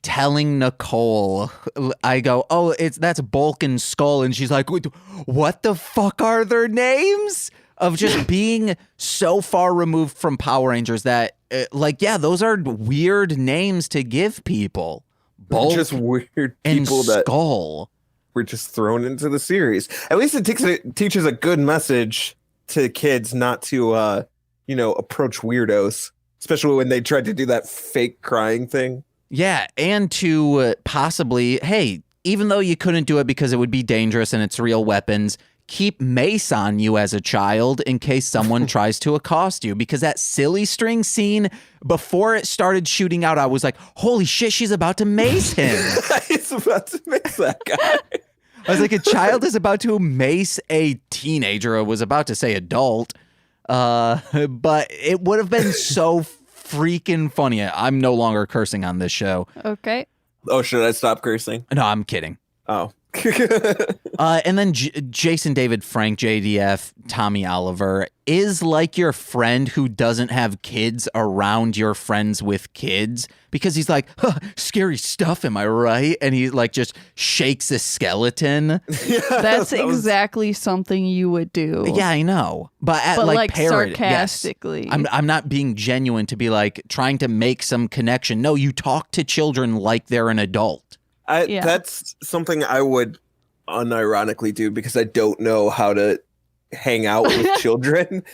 telling Nicole, I go, oh, that's Bulk and Skull. And she's like, what the fuck are their names? Of just being so far removed from Power Rangers that, those are weird names to give people. Bulk just weird and people that Skull were just thrown into the series. At least it teaches a good message to kids not to, approach weirdos, especially when they tried to do that fake crying thing. Yeah, and to possibly, hey, even though you couldn't do it because it would be dangerous and it's real weapons, keep mace on you as a child in case someone tries to accost you. Because that silly string scene, before it started shooting out, I was like, holy shit, she's about to mace him. He's about to mace that guy. I was like, a child is about to mace a teenager. I was about to say adult. But it would have been so freaking funny. I'm no longer cursing on this show. Okay. Oh, should I stop cursing? No, I'm kidding. Oh. And then Jason David Frank, JDF, Tommy Oliver is like your friend who doesn't have kids around your friends with kids, because he's like, huh, scary stuff, am I right? And he like just shakes a skeleton. That's exactly something you would do. Yeah, I know. But like parody, sarcastically. Yes. I'm not being genuine to be like trying to make some connection. No, you talk to children like they're an adult. That's something I would unironically do because I don't know how to hang out with children.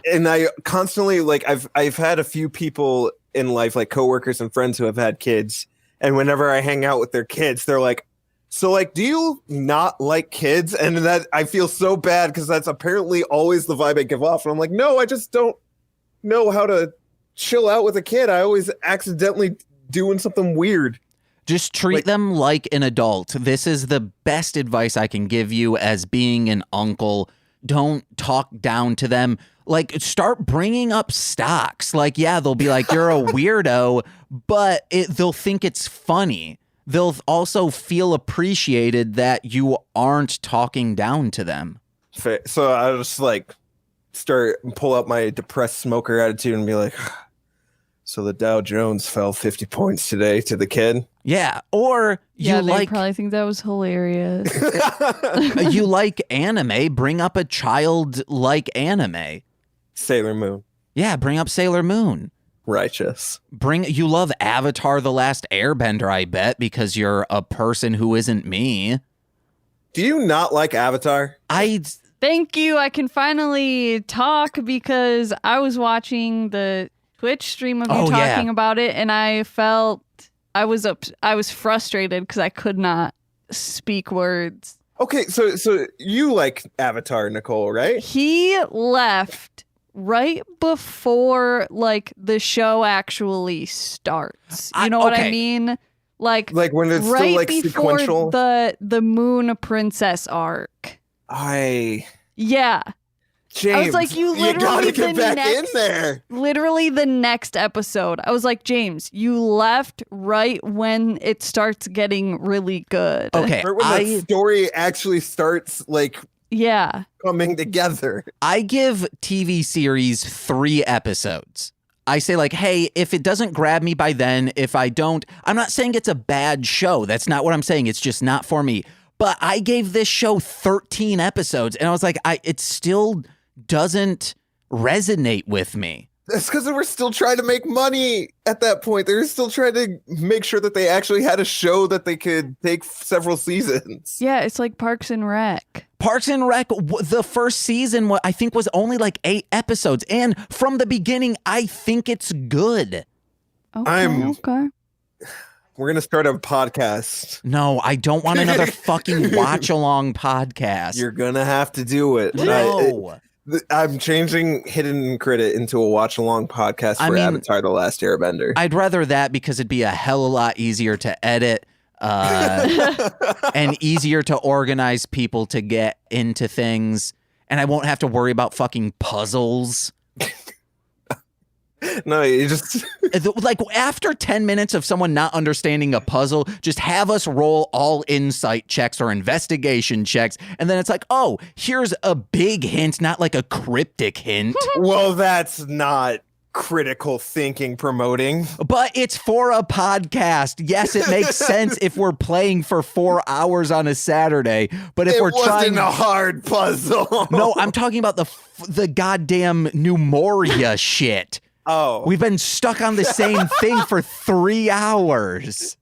And I constantly, like, I've had a few people in life, like coworkers and friends who have had kids. And whenever I hang out with their kids, they're like, so like, do you not like kids? And that I feel so bad because that's apparently always the vibe I give off. And I'm like, no, I just don't know how to chill out with a kid. I always accidentally doing something weird. Just treat them like an adult. This is the best advice I can give you as being an uncle. Don't talk down to them. Like, start bringing up stocks. Like, yeah, they'll be like, you're a weirdo, but they'll think it's funny. They'll also feel appreciated that you aren't talking down to them. So I'll just like pull up my depressed smoker attitude and be like, so the Dow Jones fell 50 points today to the kid. Yeah, or they probably think that was hilarious. You like anime, bring up a child like anime. Sailor Moon. Yeah, bring up Sailor Moon. Righteous. You love Avatar The Last Airbender, I bet, because you're a person who isn't me. Do you not like Avatar? Thank you. I can finally talk because I was watching the Twitch stream of you talking about it, and I felt I was frustrated because I could not speak words. Okay, so you like Avatar, Nicole, right? He left right before like the show actually starts. You know what I mean? Like when it's right still like before sequential. The Moon Princess arc. Yeah. James, I was like, you gotta get back in there. Literally the next episode. I was like, James, you left right when it starts getting really good. Okay. Or when the story actually starts coming together. I give TV series 3 episodes. I say like, hey, if it doesn't grab me by then, if I don't, I'm not saying it's a bad show. That's not what I'm saying. It's just not for me. But I gave this show 13 episodes and I was like, it still doesn't resonate with me. That's because they were still trying to make money at that point. They were still trying to make sure that they actually had a show that they could take several seasons. Yeah, it's like Parks and Rec. Parks and Rec, the first season, I think, was only like 8 episodes. And from the beginning, I think it's good. Okay. We're going to start a podcast. No, I don't want another fucking watch-along podcast. You're going to have to do it. No. I'm changing Hidden Credit into a watch-along podcast for Avatar The Last Airbender. I'd rather that because it'd be a hell of a lot easier to edit and easier to organize people to get into things. And I won't have to worry about fucking puzzles. No, you just... like, after 10 minutes of someone not understanding a puzzle, just have us roll all insight checks or investigation checks. And then it's like, oh, here's a big hint, not like a cryptic hint. Well, that's not critical thinking promoting. But it's for a podcast. Yes, it makes sense if we're playing for 4 hours on a Saturday. But if we're trying... It wasn't a hard puzzle. No, I'm talking about the goddamn Numoria shit. Oh. We've been stuck on the same thing for 3 hours.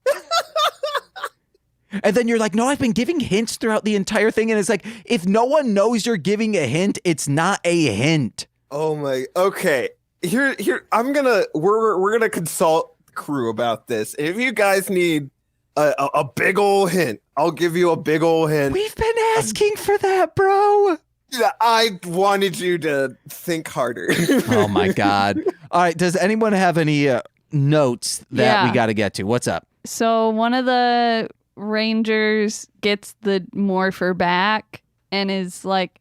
And then you're like, no, I've been giving hints throughout the entire thing. And it's like, if no one knows you're giving a hint, it's not a hint. Oh my, okay. Here, we're gonna consult the crew about this. If you guys need a big ol' hint, I'll give you a big ol' hint. We've been asking for that, bro. Yeah, I wanted you to think harder. Oh my God. All right. Does anyone have any notes that we got to get to? What's up? So one of the Rangers gets the morpher back and is like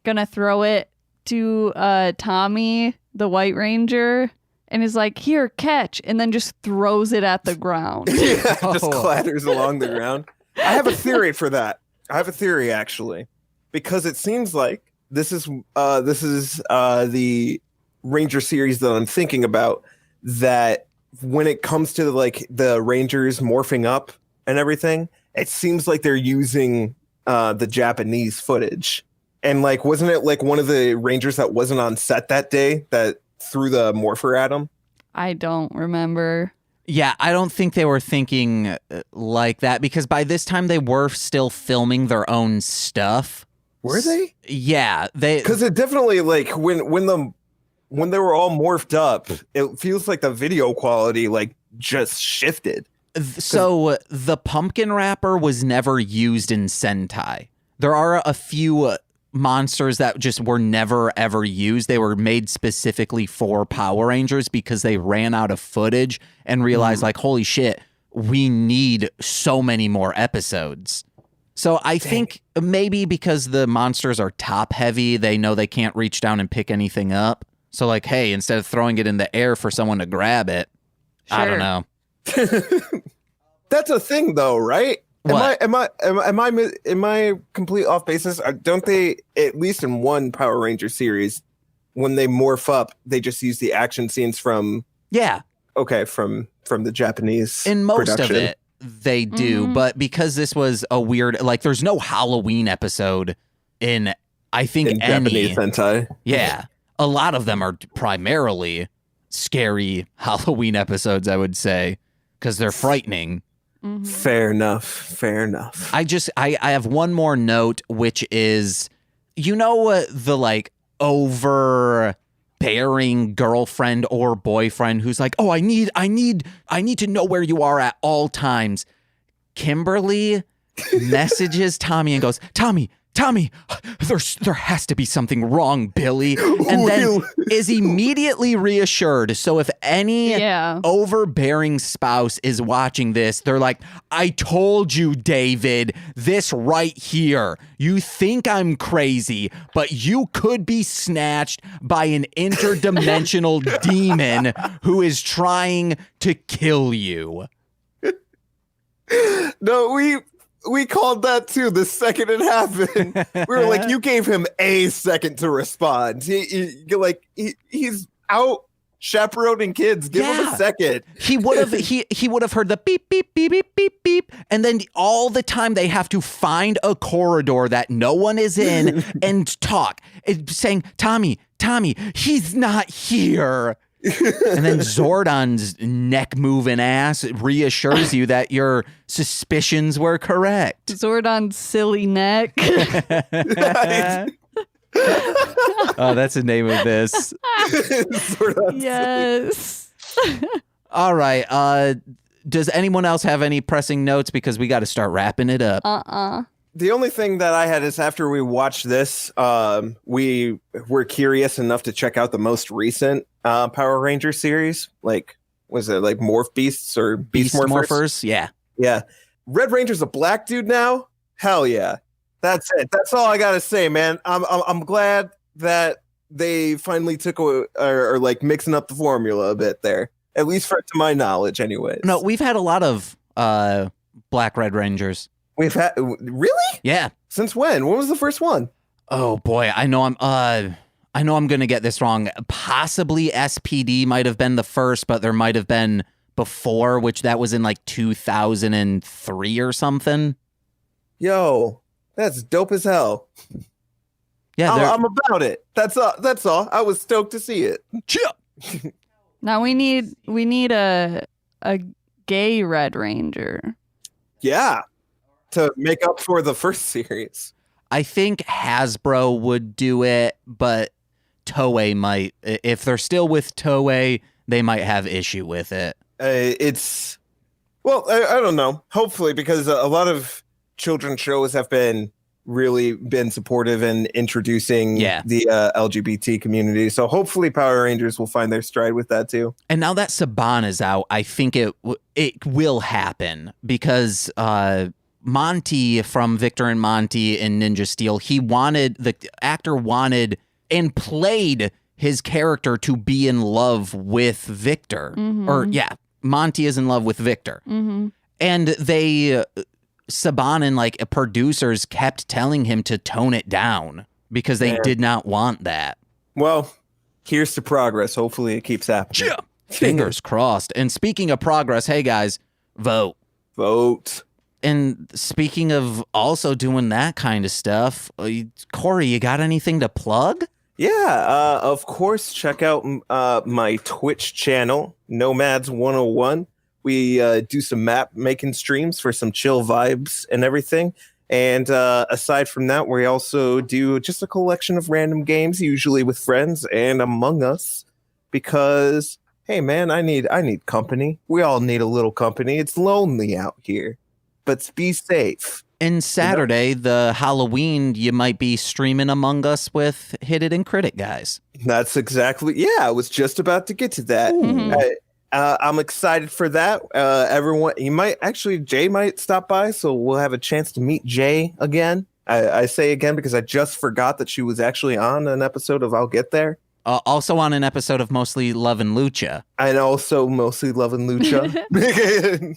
gonna throw it to Tommy, the White Ranger, and is like, here, catch, and then just throws it at the ground. Yeah, just clatters along the ground. I have a theory for that. I have a theory, actually, because it seems like this is the Ranger series that I'm thinking about, that when it comes to like the Rangers morphing up and everything, it seems like they're using the Japanese footage. And like, wasn't it like one of the Rangers that wasn't on set that day that threw the morpher at him? I don't remember. Yeah, I don't think they were thinking like that, because by this time they were still filming their own stuff. Were they? Yeah, they, because it definitely, like, when they were all morphed up, it feels like the video quality like just shifted. So the pumpkin wrapper was never used in Sentai. There are a few monsters that just were never ever used. They were made specifically for Power Rangers because they ran out of footage and realized like, holy shit, we need so many more episodes. So I think maybe because the monsters are top heavy, they know they can't reach down and pick anything up. So like, hey, instead of throwing it in the air for someone to grab it, I don't know. That's a thing though, right? What? Am I complete off basis? Don't they, at least in one Power Ranger series, when they morph up, they just use the action scenes from from the Japanese in most production. of it they do, but because this was a weird, like, there's no Halloween episode in Japanese Sentai. Yeah, a lot of them are primarily scary Halloween episodes, I would say, because they're frightening. Mm-hmm. Fair enough. I have one more note, which is, the like overbearing girlfriend or boyfriend who's like, oh, I need to know where you are at all times. Kimberly messages Tommy and goes, Tommy, there has to be something wrong, Billy. And then is immediately reassured. So if any overbearing spouse is watching this, they're like, I told you, David, this right here. You think I'm crazy, but you could be snatched by an interdimensional demon who is trying to kill you. No, we called that too the second it happened. We were like, you gave him a second to respond. He's out chaperoning kids. Give him a second. He would have heard the beep beep beep beep beep beep, and then all the time they have to find a corridor that no one is in and talk, saying, Tommy, he's not here. And then Zordon's neck moving ass reassures you that your suspicions were correct. Zordon's silly neck. Oh, that's the name of this. Yes. All right. Does anyone else have any pressing notes? Because we got to start wrapping it up. The only thing that I had is after we watched this, we were curious enough to check out the most recent Power Ranger series. Like, was it like Morph Beasts or Beast Morphers? Yeah. Red Ranger's a black dude now. Hell yeah. That's it. That's all I gotta say, man. I'm glad that they finally took or like mixing up the formula a bit there. At least to my knowledge, anyways. No, we've had a lot of black Red Rangers. We've had, really? Yeah. Since when? When was the first one? Oh boy, I know I'm gonna get this wrong. Possibly SPD might have been the first, but there might have been before, which that was in like 2003 or something. Yo, that's dope as hell. Yeah, I'm about it. That's all. I was stoked to see it. Now we need a gay Red Ranger. Yeah. To make up for the first series. I think Hasbro would do it, but Toei might. If they're still with Toei, they might have issue with it. I don't know. Hopefully, because a lot of children's shows have been supportive in introducing the LGBT community. So hopefully Power Rangers will find their stride with that too. And now that Saban is out, I think it will happen because Monty from Victor and Monty in Ninja Steel, the actor wanted and played his character to be in love with Victor. Or, yeah, Monty is in love with Victor. And they, Saban and like producers kept telling him to tone it down because they did not want that. Well, here's to progress. Hopefully it keeps happening. Yeah. Fingers crossed. And speaking of progress, hey guys, vote. Vote. And speaking of also doing that kind of stuff, Corey, you got anything to plug? Yeah, of course, check out my Twitch channel, Nomads 101. We do some map making streams for some chill vibes and everything. And aside from that, we also do just a collection of random games, usually with friends and Among Us, because, hey, man, I need company. We all need a little company. It's lonely out here, but be safe. And Saturday, the Halloween, you might be streaming Among Us with Hit It and Crit guys. That's exactly, yeah, I was just about to get to that. I'm excited for that. Everyone, Jay might stop by, so we'll have a chance to meet Jay again. I say again because I just forgot that she was actually on an episode of I'll Get There. Also on an episode of Mostly Love and Lucha. And also Mostly Love and Lucha.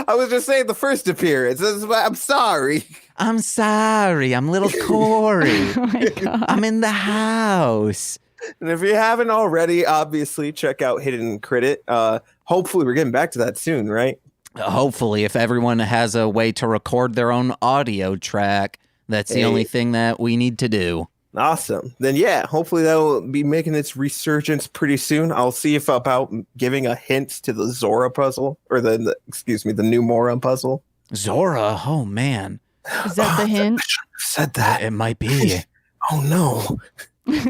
I was just saying the first appearance. I'm sorry. I'm sorry. I'm little Corey. Oh my God. I'm in the house. And if you haven't already, obviously, check out Hidden and Crit. Hopefully, we're getting back to that soon, right? Hopefully, if everyone has a way to record their own audio track, that's the only thing that we need to do. Awesome. Then, yeah, hopefully that will be making its resurgence pretty soon. I'll see if about giving a hint to the Zora puzzle, or the new Mora puzzle. Zora? Oh, man. Is that the hint? I shouldn't have said that. It might be. Oh, no. Yeah,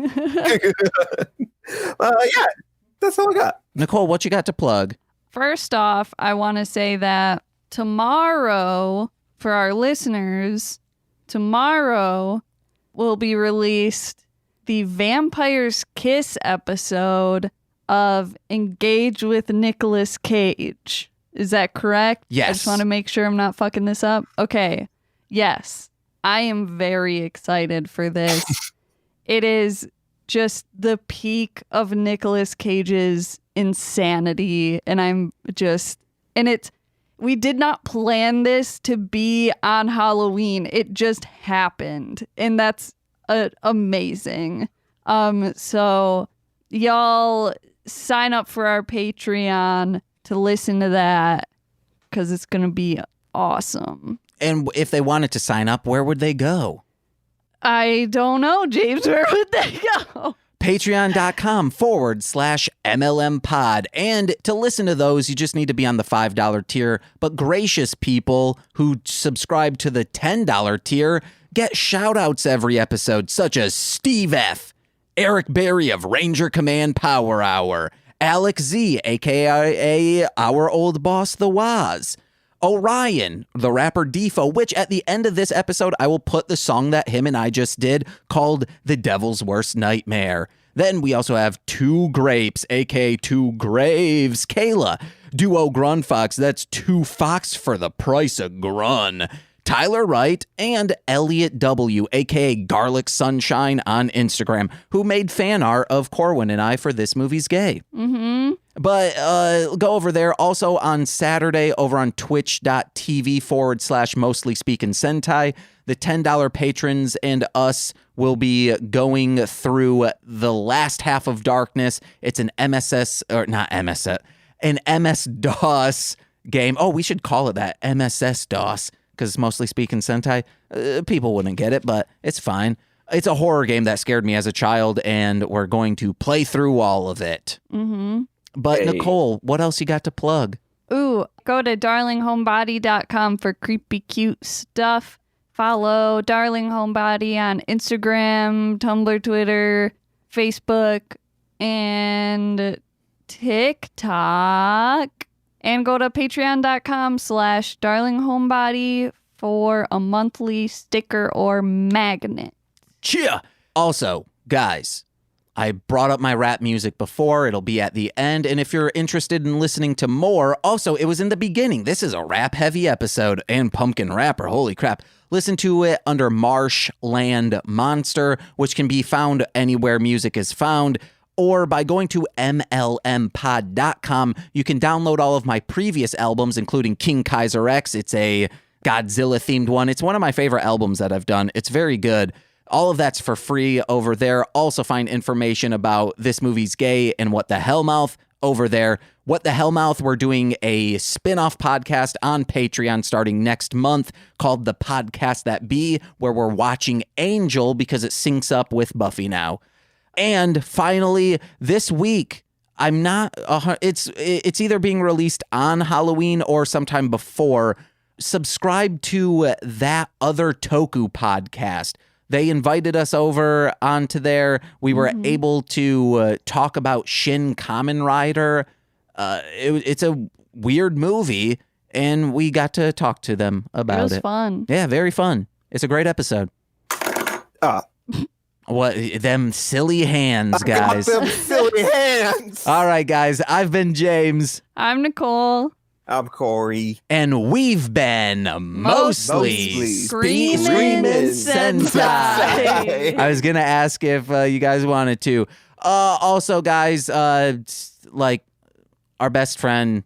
that's all I got. Nicole, what you got to plug? First off, I want to say that tomorrow, for our listeners, tomorrow will be released the Vampire's Kiss episode of Engage with Nicolas Cage. Is that correct? Yes. I just want to make sure I'm not fucking this up. Okay. Yes. I am very excited for this. It is just the peak of Nicolas Cage's insanity. And we did not plan this to be on Halloween. It just happened. And that's amazing. So y'all sign up for our Patreon to listen to that because it's going to be awesome. And if they wanted to sign up, where would they go? I don't know, James. Where would they go? Patreon.com/MLM pod. And to listen to those, you just need to be on the $5 tier. But gracious people who subscribe to the $10 tier get shout outs every episode, such as Steve F., Eric Berry of Ranger Command Power Hour, Alex Z, aka our old boss, The Waz, Orion, the rapper Defo, which at the end of this episode, I will put the song that him and I just did called The Devil's Worst Nightmare. Then we also have Two Grapes, aka Two Graves, Kayla, Duo Grunfox, that's Two Fox for the price of Grun, Tyler Wright, and Elliot W, aka Garlic Sunshine on Instagram, who made fan art of Corwin and I for This Movie's Gay. But go over there. Also on Saturday over on twitch.tv/mostly speaking Sentai, the $10 patrons and us will be going through the last half of Darkness. It's an an MS-DOS game. Oh, we should call it that, MSS-DOS, because Mostly Speaking Sentai, people wouldn't get it, but it's fine. It's a horror game that scared me as a child, and we're going to play through all of it. But hey, Nicole, what else you got to plug? Ooh, go to darlinghomebody.com for creepy cute stuff. Follow Darling Homebody on Instagram, Tumblr, Twitter, Facebook, and TikTok. And go to patreon.com/darlinghomebody for a monthly sticker or magnet. Cheer! Also, guys, I brought up my rap music before. It'll be at the end. And if you're interested in listening to more, also, it was in the beginning. This is a rap-heavy episode and pumpkin rapper. Holy crap. Listen to it under Marshland Monster, which can be found anywhere music is found. Or by going to MLMpod.com, you can download all of my previous albums, including King Kaiser X. It's a Godzilla-themed one. It's one of my favorite albums that I've done. It's very good. All of that's for free over there. Also find information about This Movie's Gay and What the Hellmouth over there. What the Hellmouth, we're doing a spin-off podcast on Patreon starting next month called The Podcast That Be, where we're watching Angel because it syncs up with Buffy now. And finally, this week, it's either being released on Halloween or sometime before. Subscribe to That Other Toku podcast. They invited us over onto there. We were able to talk about Shin Kamen Rider. It's a weird movie, and we got to talk to them about it. It was fun. Yeah, very fun. It's a great episode. What, them silly hands, guys. Them silly hands. All right, guys. I've been James. I'm Nicole. I'm Corey. And we've been mostly Screaming Sentai. I was going to ask if you guys wanted to. Also, guys, like our best friend,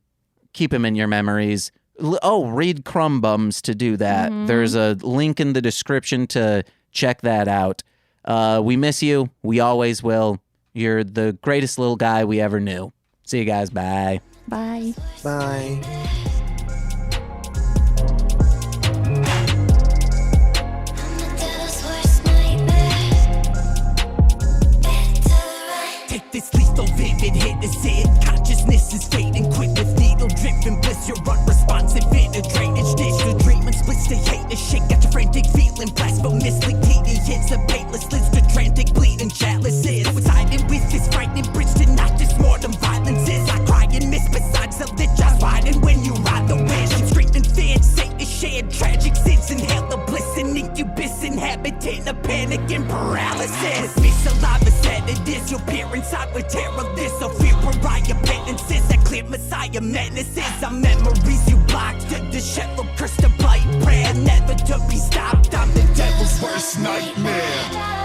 keep him in your memories. Read Crumb Bums to do that. There's a link in the description to check that out. We miss you. We always will. You're the greatest little guy we ever knew. See you guys. Bye. Bye. Bye. Take this lethal vivid hit is it. Consciousness is fading quick with needle dripping bliss. You're unresponsive in a drainage dish. The treatment splits to hate the shit. Got your frantic feeling blasphemously tedious. A painless list to frantic bleeding chalices. What's hiding with this frightening bridge to not just mortem violences. I cry and miss besides the lich. I fighting when you ride the wind. I'm screaming fed, Satan shared tragic sins. Inhale the bliss and incubus inhabiting a panic and paralysis. With me saliva sedatives, you'll peer inside with terror. This a fear pariah penances. That clear messiah menaces. Our memories you blocked. The disheveled curse to blight prayer. Never to be stopped. I'm the devil's worst nightmare.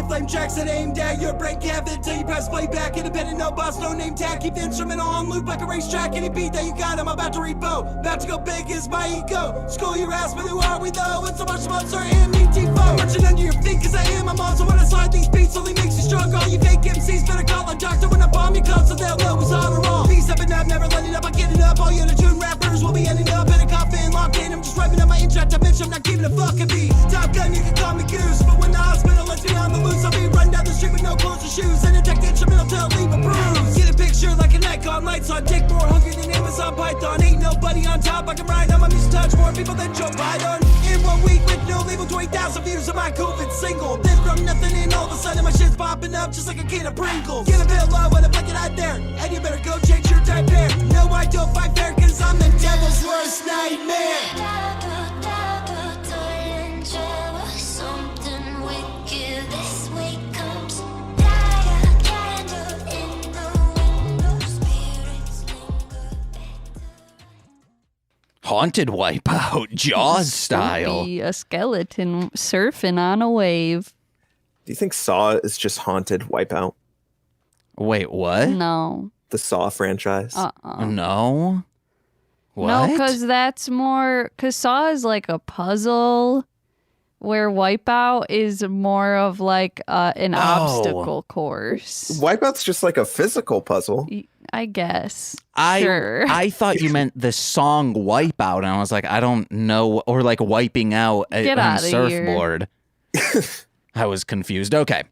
Flame tracks that aimed at your brain cavity till you press play back. Independent, no boss, no name tag. Keep the instrumental on loop like a racetrack. Any beat that you got, I'm about to repo. About to go big is my ego. School your ass, but who are we though? And so much monster M-E-T-4. Marching under your feet cause I am. I'm also when I slide these beats only makes you strong. All you fake MCs better call a doctor when I bomb your clubs so they'll know it's on or wrong. Peace up and up, never letting up, I get it up. All you tune rappers will be ending up in a coffin locked in. I'm just wrapping up my intro to bitch, I'm not giving a fuck a beat. Top gun, you can call me Goose, but when the hospital lets me on the loose, I'll be running down the street with no clothes or shoes. And attack the instrumental till leave a bruise. Get a picture like a neck on lights on. Take more hungry than Amazon Python. Ain't nobody on top, I can ride on my music, touch more people than Joe Biden. In 1 week with no label, 20,000 views on my COVID single. Then from nothing and all of a sudden my shit's popping up just like a can of Pringles. Get a bit low and a bucket out there, and you better go change your type hair. No, I don't fight fair cause I'm the devil's worst nightmare. Haunted Wipeout, Jaws style. Be a skeleton surfing on a wave. Do you think Saw is just Haunted Wipeout? Wait, what? No. The Saw franchise? No. What? No, because that's more... Because Saw is like a puzzle, where Wipeout is more of like an obstacle course. Wipeout's just like a physical puzzle. I guess. Sure. I thought you meant the song Wipeout, and I was like, I don't know. Or like wiping out on a surfboard. I was confused. Okay.